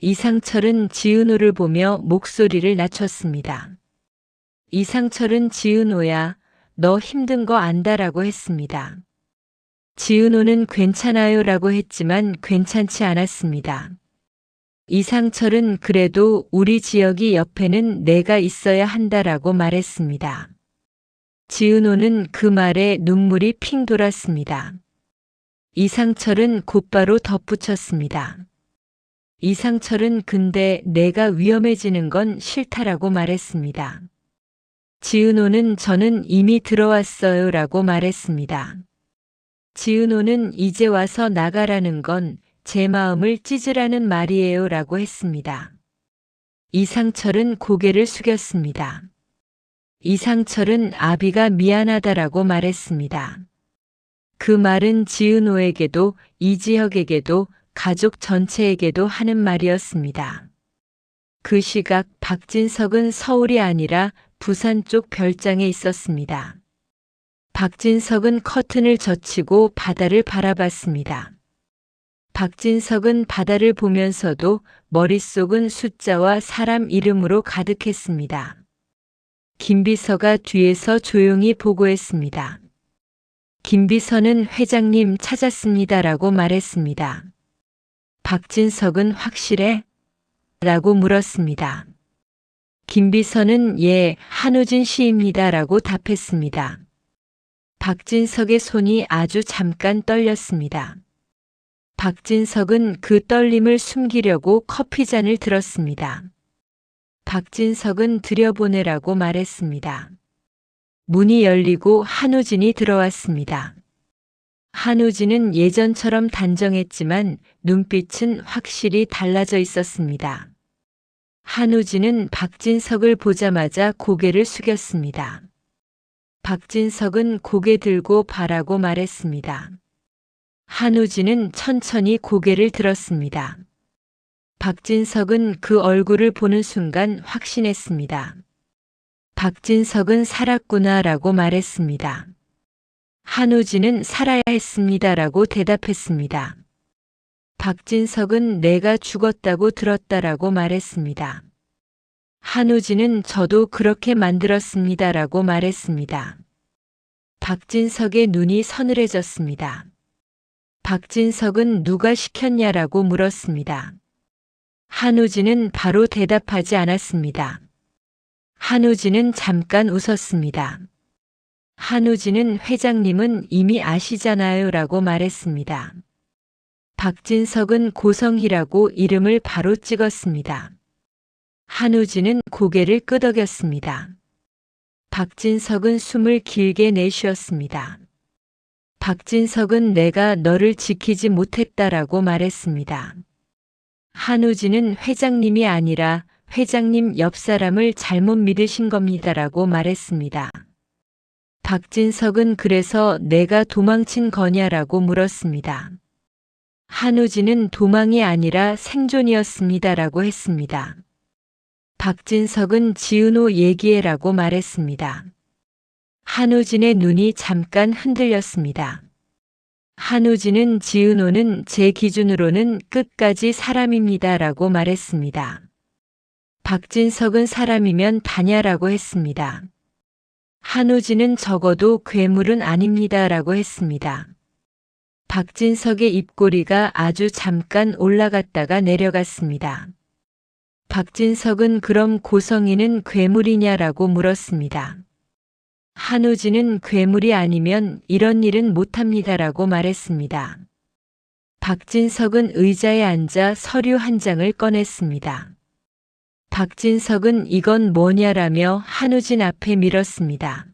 이상철은 지은호를 보며 목소리를 낮췄습니다. 이상철은 지은호야, 너 힘든 거 안다라고 했습니다. 지은호는 괜찮아요 라고 했지만 괜찮지 않았습니다. 이상철은 그래도 우리 지역이 옆에는 내가 있어야 한다라고 말했습니다. 지은호는 그 말에 눈물이 핑 돌았습니다. 이상철은 곧바로 덧붙였습니다. 이상철은 근데 내가 위험해지는 건 싫다라고 말했습니다. 지은호는 저는 이미 들어왔어요 라고 말했습니다. 지은호는 이제 와서 나가라는 건 제 마음을 찢으라는 말이에요 라고 했습니다. 이상철은 고개를 숙였습니다. 이상철은 아비가 미안하다라고 말했습니다. 그 말은 지은호에게도 이지혁에게도 가족 전체에게도 하는 말이었습니다. 그 시각 박진석은 서울이 아니라 부산 쪽 별장에 있었습니다. 박진석은 커튼을 젖히고 바다를 바라봤습니다. 박진석은 바다를 보면서도 머릿속은 숫자와 사람 이름으로 가득했습니다. 김비서가 뒤에서 조용히 보고했습니다. 김비서는 회장님 찾았습니다라고 말했습니다. 박진석은 확실해? 라고 물었습니다. 김비서는 예, 한우진 씨입니다라고 답했습니다. 박진석의 손이 아주 잠깐 떨렸습니다. 박진석은 그 떨림을 숨기려고 커피잔을 들었습니다. 박진석은 들여보내라고 말했습니다. 문이 열리고 한우진이 들어왔습니다. 한우진은 예전처럼 단정했지만 눈빛은 확실히 달라져 있었습니다. 한우진은 박진석을 보자마자 고개를 숙였습니다. 박진석은 고개 들고 바라고 말했습니다. 한우진은 천천히 고개를 들었습니다. 박진석은 그 얼굴을 보는 순간 확신했습니다. 박진석은 살았구나라고 말했습니다. 한우진은 살아야 했습니다라고 대답했습니다. 박진석은 내가 죽었다고 들었다라고 말했습니다. 한우진은 저도 그렇게 만들었습니다라고 말했습니다. 박진석의 눈이 서늘해졌습니다. 박진석은 누가 시켰냐라고 물었습니다. 한우진은 바로 대답하지 않았습니다. 한우진은 잠깐 웃었습니다. 한우진은 회장님은 이미 아시잖아요 라고 말했습니다. 박진석은 고성희라고 이름을 바로 찍었습니다. 한우진은 고개를 끄덕였습니다. 박진석은 숨을 길게 내쉬었습니다. 박진석은 내가 너를 지키지 못했다라고 말했습니다. 한우진은 회장님이 아니라 회장님 옆 사람을 잘못 믿으신 겁니다라고 말했습니다. 박진석은 그래서 내가 도망친 거냐라고 물었습니다. 한우진은 도망이 아니라 생존이었습니다라고 했습니다. 박진석은 지은호 얘기해라고 말했습니다. 한우진의 눈이 잠깐 흔들렸습니다. 한우진은 지은호는 제 기준으로는 끝까지 사람입니다라고 말했습니다. 박진석은 사람이면 다냐라고 했습니다. 한우진은 적어도 괴물은 아닙니다라고 했습니다. 박진석의 입꼬리가 아주 잠깐 올라갔다가 내려갔습니다. 박진석은 그럼 고성희는 괴물이냐라고 물었습니다. 한우진은 괴물이 아니면 이런 일은 못합니다라고 말했습니다. 박진석은 의자에 앉아 서류 한 장을 꺼냈습니다. 박진석은 이건 뭐냐라며 한우진 앞에 밀었습니다.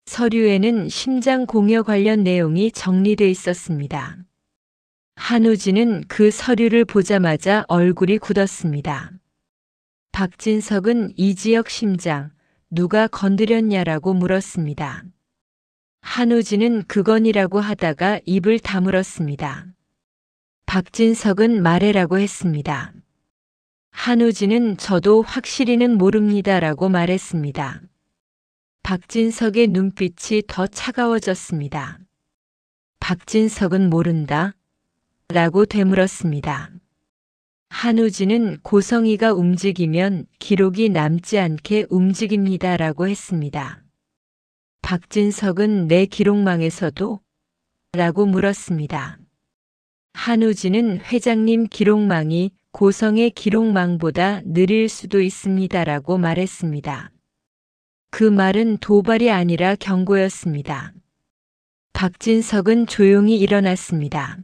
서류에는 심장 공여 관련 내용이 정리돼 있었습니다. 한우진은 그 서류를 보자마자 얼굴이 굳었습니다. 박진석은 이지혁 심장, 누가 건드렸냐라고 물었습니다. 한우진은 그건이라고 하다가 입을 다물었습니다. 박진석은 말해라고 했습니다. 한우진은 저도 확실히는 모릅니다라고 말했습니다. 박진석의 눈빛이 더 차가워졌습니다. 박진석은 모른다? 라고 되물었습니다. 한우진은 고성희가 움직이면 기록이 남지 않게 움직입니다라고 했습니다. 박진석은 내 기록망에서도? 라고 물었습니다. 한우진은 회장님 기록망이 고성의 기록망보다 느릴 수도 있습니다라고 말했습니다. 그 말은 도발이 아니라 경고였습니다. 박진석은 조용히 일어났습니다.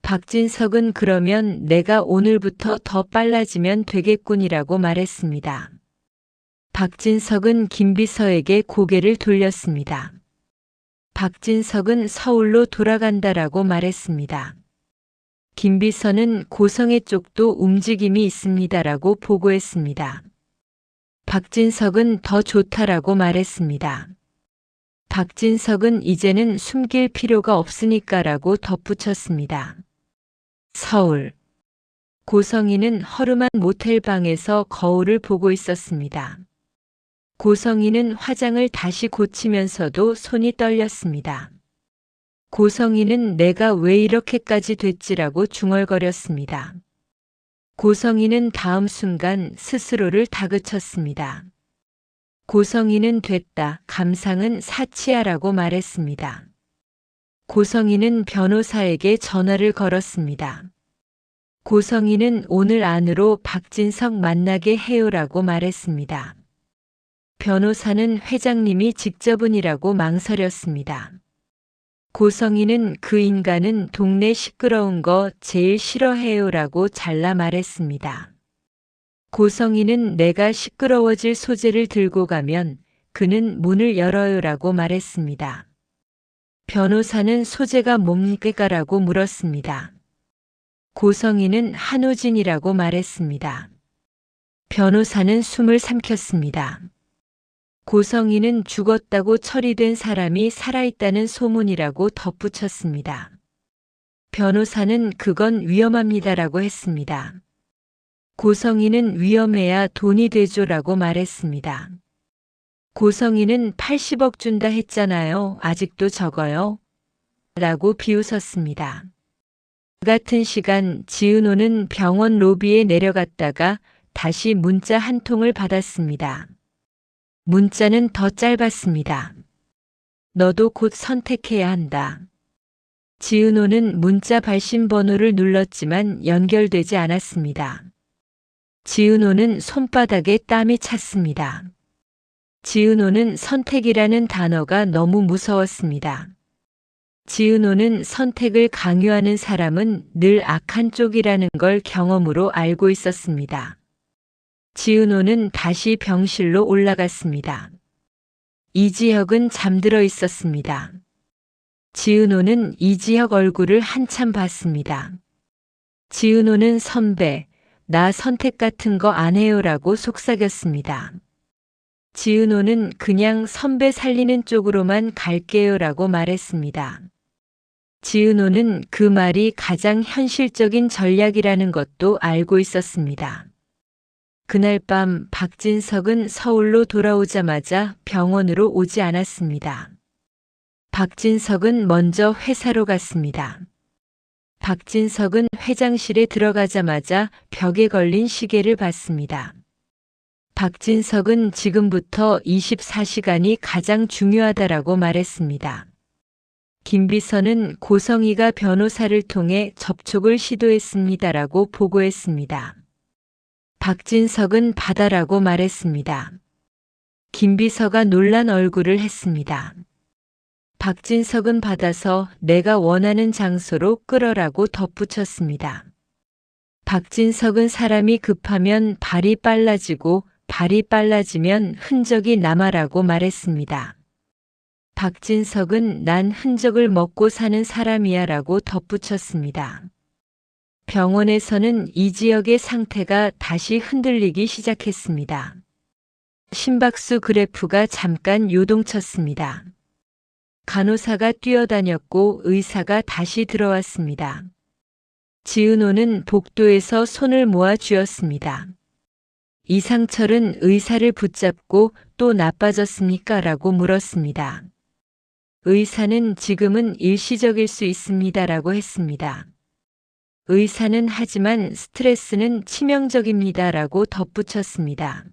박진석은 그러면 내가 오늘부터 더 빨라지면 되겠군이라고 말했습니다. 박진석은 김비서에게 고개를 돌렸습니다. 박진석은 서울로 돌아간다라고 말했습니다. 김비서는 고성의 쪽도 움직임이 있습니다라고 보고했습니다. 박진석은 더 좋다라고 말했습니다. 박진석은 이제는 숨길 필요가 없으니까라고 덧붙였습니다. 서울. 고성희는 허름한 모텔방에서 거울을 보고 있었습니다. 고성희는 화장을 다시 고치면서도 손이 떨렸습니다. 고성희는 내가 왜 이렇게까지 됐지라고 중얼거렸습니다. 고성희는 다음 순간 스스로를 다그쳤습니다. 고성희는 됐다. 감상은 사치야라고 말했습니다. 고성희는 변호사에게 전화를 걸었습니다. 고성희는 오늘 안으로 박진석 만나게 해요라고 말했습니다. 변호사는 회장님이 직접은이라고 망설였습니다. 고성희는 그 인간은 동네 시끄러운 거 제일 싫어해요라고 잘라 말했습니다. 고성희는 내가 시끄러워질 소재를 들고 가면 그는 문을 열어요라고 말했습니다. 변호사는 소재가 뭡니까라고 물었습니다. 고성희는 한우진이라고 말했습니다. 변호사는 숨을 삼켰습니다. 고성이는 죽었다고 처리된 사람이 살아있다는 소문이라고 덧붙였습니다. 변호사는 그건 위험합니다라고 했습니다. 고성이는 위험해야 돈이 되죠라고 말했습니다. 고성이는 80억 준다 했잖아요. 아직도 적어요. 라고 비웃었습니다. 그 같은 시간 지은호는 병원 로비에 내려갔다가 다시 문자 한 통을 받았습니다. 문자는 더 짧았습니다. 너도 곧 선택해야 한다. 지은호는 문자 발신 번호를 눌렀지만 연결되지 않았습니다. 지은호는 손바닥에 땀이 찼습니다. 지은호는 선택이라는 단어가 너무 무서웠습니다. 지은호는 선택을 강요하는 사람은 늘 악한 쪽이라는 걸 경험으로 알고 있었습니다. 지은호는 다시 병실로 올라갔습니다. 이지혁은 잠들어 있었습니다. 지은호는 이지혁 얼굴을 한참 봤습니다. 지은호는 선배, 나 선택 같은 거 안 해요라고 속삭였습니다. 지은호는 그냥 선배 살리는 쪽으로만 갈게요라고 말했습니다. 지은호는 그 말이 가장 현실적인 전략이라는 것도 알고 있었습니다. 그날 밤 박진석은 서울로 돌아오자마자 병원으로 오지 않았습니다. 박진석은 먼저 회사로 갔습니다. 박진석은 회장실에 들어가자마자 벽에 걸린 시계를 봤습니다. 박진석은 지금부터 24시간이 가장 중요하다라고 말했습니다. 김비서는 고성이가 변호사를 통해 접촉을 시도했습니다라고 보고했습니다. 박진석은 받아라고 말했습니다. 김비서가 놀란 얼굴을 했습니다. 박진석은 받아서 내가 원하는 장소로 끌어라고 덧붙였습니다. 박진석은 사람이 급하면 발이 빨라지고 발이 빨라지면 흔적이 남아라고 말했습니다. 박진석은 난 흔적을 먹고 사는 사람이야 라고 덧붙였습니다. 병원에서는 이지혁의 상태가 다시 흔들리기 시작했습니다. 심박수 그래프가 잠깐 요동쳤습니다. 간호사가 뛰어다녔고 의사가 다시 들어왔습니다. 지은호는 복도에서 손을 모아 쥐었습니다. 이상철은 의사를 붙잡고 또 나빠졌습니까? 라고 물었습니다. 의사는 지금은 일시적일 수 있습니다. 라고 했습니다. 의사는 하지만 스트레스는 치명적입니다. 라고 덧붙였습니다.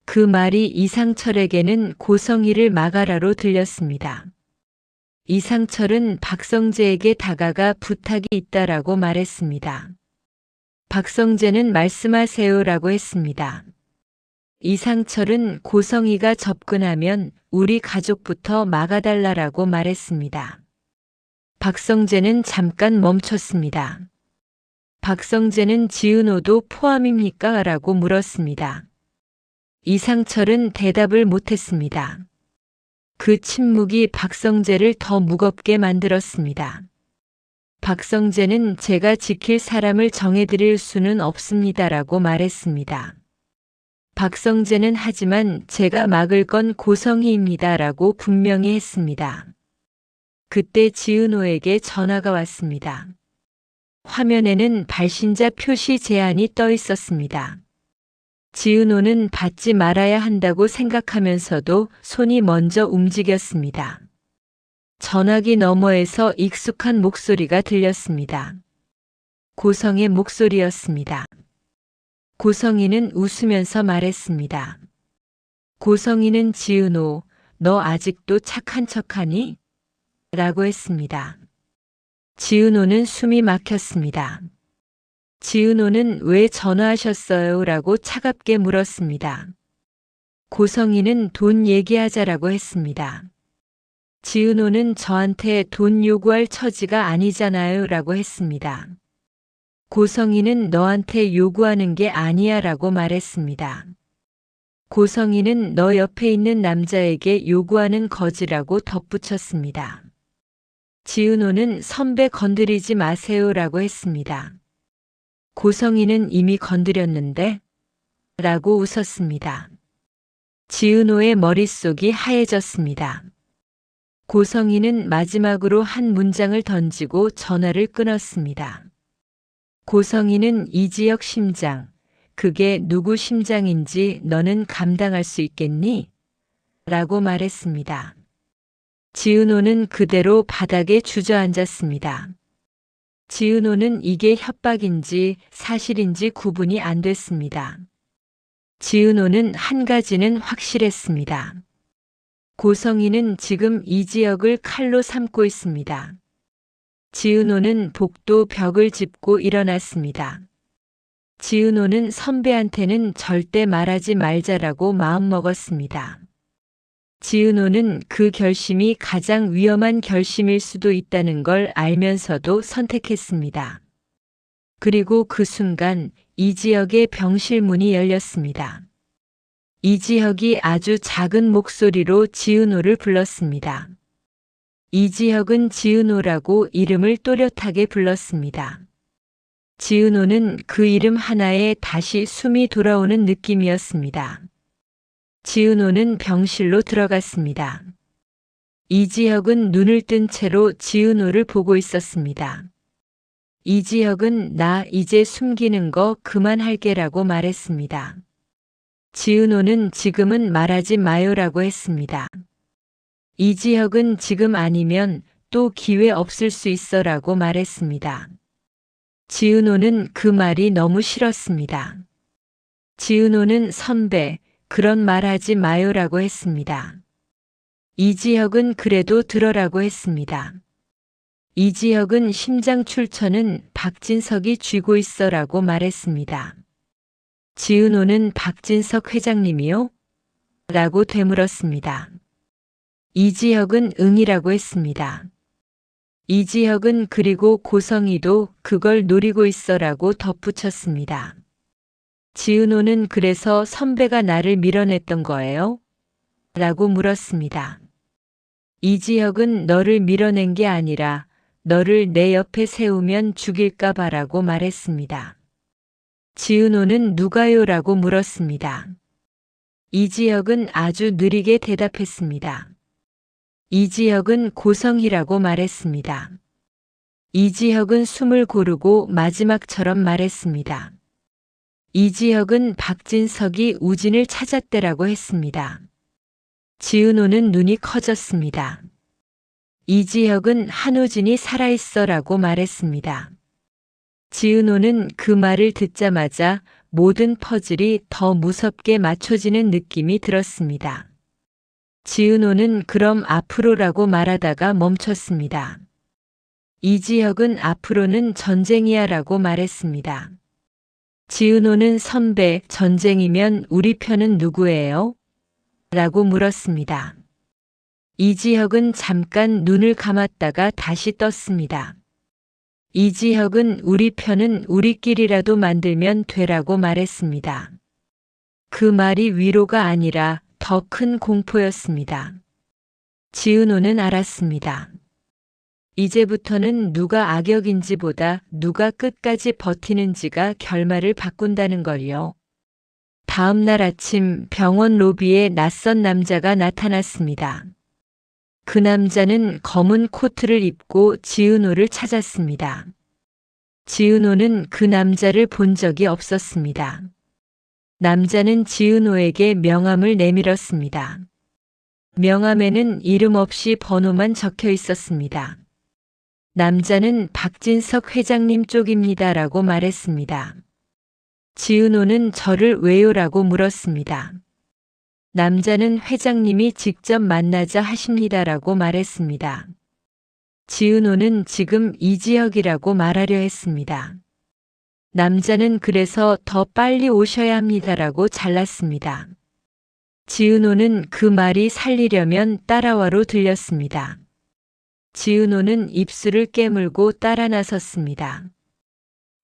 그 말이 이상철에게는 고성이를 막아라로 들렸습니다. 이상철은 박성재에게 다가가 부탁이 있다라고 말했습니다. 박성재는 말씀하세요라고 했습니다. 이상철은 고성이가 접근하면 우리 가족부터 막아달라라고 말했습니다. 박성재는 잠깐 멈췄습니다. 박성재는 지은호도 포함입니까? 라고 물었습니다. 이상철은 대답을 못했습니다. 그 침묵이 박성재를 더 무겁게 만들었습니다. 박성재는 제가 지킬 사람을 정해드릴 수는 없습니다라고 말했습니다. 박성재는 하지만 제가 막을 건 고성희입니다라고 분명히 했습니다. 그때 지은호에게 전화가 왔습니다. 화면에는 발신자 표시 제한이 떠 있었습니다. 지은호는 받지 말아야 한다고 생각하면서도 손이 먼저 움직였습니다. 전화기 너머에서 익숙한 목소리가 들렸습니다. 고성의 목소리였습니다. 고성이는 웃으면서 말했습니다. 고성이는 지은호, 너 아직도 착한 척하니? 라고 했습니다. 지은호는 숨이 막혔습니다. 지은호는 왜 전화하셨어요? 라고 차갑게 물었습니다. 고성이는 돈 얘기하자라고 했습니다. 지은호는 저한테 돈 요구할 처지가 아니잖아요 라고 했습니다. 고성이는 너한테 요구하는 게 아니야 라고 말했습니다. 고성이는 너 옆에 있는 남자에게 요구하는 거지라고 덧붙였습니다. 지은호는 선배 건드리지 마세요 라고 했습니다. 고성이는 이미 건드렸는데? 라고 웃었습니다. 지은호의 머릿속이 하얘졌습니다. 고성희는 마지막으로 한 문장을 던지고 전화를 끊었습니다. 고성희는 이지혁 심장, 그게 누구 심장인지 너는 감당할 수 있겠니? 라고 말했습니다. 지은호는 그대로 바닥에 주저앉았습니다. 지은호는 이게 협박인지 사실인지 구분이 안 됐습니다. 지은호는 한 가지는 확실했습니다. 고성희는 지금 이지혁을 칼로 삼고 있습니다. 지은호는 복도 벽을 짚고 일어났습니다. 지은호는 선배한테는 절대 말하지 말자라고 마음먹었습니다. 지은호는 그 결심이 가장 위험한 결심일 수도 있다는 걸 알면서도 선택했습니다. 그리고 그 순간 이지혁의 병실 문이 열렸습니다. 이지혁이 아주 작은 목소리로 지은호를 불렀습니다. 이지혁은 지은호라고 이름을 또렷하게 불렀습니다. 지은호는 그 이름 하나에 다시 숨이 돌아오는 느낌이었습니다. 지은호는 병실로 들어갔습니다. 이지혁은 눈을 뜬 채로 지은호를 보고 있었습니다. 이지혁은 나 이제 숨기는 거 그만할게라고 말했습니다. 지은호는 지금은 말하지 마요라고 했습니다. 이지혁은 지금 아니면 또 기회 없을 수 있어라고 말했습니다. 지은호는 그 말이 너무 싫었습니다. 지은호는 선배, 그런 말 하지 마요라고 했습니다. 이지혁은 그래도 들어라고 했습니다. 이지혁은 심장 출처는 박진석이 쥐고 있어라고 말했습니다. 지은호는 박진석 회장님이요? 라고 되물었습니다. 이지혁은 응이라고 했습니다. 이지혁은 그리고 고성희도 그걸 노리고 있어라고 덧붙였습니다. 지은호는 그래서 선배가 나를 밀어냈던 거예요? 라고 물었습니다. 이지혁은 너를 밀어낸 게 아니라 너를 내 옆에 세우면 죽일까 봐라고 말했습니다. 지은호는 누가요? 라고 물었습니다. 이지혁은 아주 느리게 대답했습니다. 이지혁은 고성희라고 말했습니다. 이지혁은 숨을 고르고 마지막처럼 말했습니다. 이지혁은 박진석이 우진을 찾았대라고 했습니다. 지은호는 눈이 커졌습니다. 이지혁은 한우진이 살아있어라고 말했습니다. 지은호는 그 말을 듣자마자 모든 퍼즐이 더 무섭게 맞춰지는 느낌이 들었습니다. 지은호는 그럼 앞으로라고 말하다가 멈췄습니다. 이지혁은 앞으로는 전쟁이야 라고 말했습니다. 지은호는 선배, 전쟁이면 우리 편은 누구예요? 라고 물었습니다. 이지혁은 잠깐 눈을 감았다가 다시 떴습니다. 이지혁은 우리 편은 우리끼리라도 만들면 되라고 말했습니다. 그 말이 위로가 아니라 더 큰 공포였습니다. 지은호는 알았습니다. 이제부터는 누가 악역인지보다 누가 끝까지 버티는지가 결말을 바꾼다는 걸요. 다음 날 아침 병원 로비에 낯선 남자가 나타났습니다. 그 남자는 검은 코트를 입고 지은호를 찾았습니다. 지은호는 그 남자를 본 적이 없었습니다. 남자는 지은호에게 명함을 내밀었습니다. 명함에는 이름 없이 번호만 적혀 있었습니다. 남자는 박진석 회장님 쪽입니다라고 말했습니다. 지은호는 저를 왜요라고 물었습니다. 남자는 회장님이 직접 만나자 하십니다라고 말했습니다. 지은호는 지금 이지혁이라고 말하려 했습니다. 남자는 그래서 더 빨리 오셔야 합니다라고 잘랐습니다. 지은호는 그 말이 살리려면 따라와로 들렸습니다. 지은호는 입술을 깨물고 따라 나섰습니다.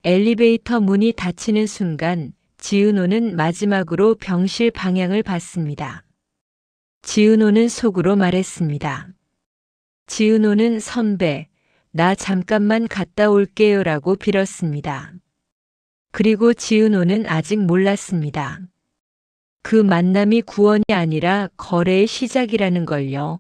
엘리베이터 문이 닫히는 순간 지은호는 마지막으로 병실 방향을 봤습니다. 지은호는 속으로 말했습니다. 지은호는 선배, 나 잠깐만 갔다 올게요 라고 빌었습니다. 그리고 지은호는 아직 몰랐습니다. 그 만남이 구원이 아니라 거래의 시작이라는 걸요.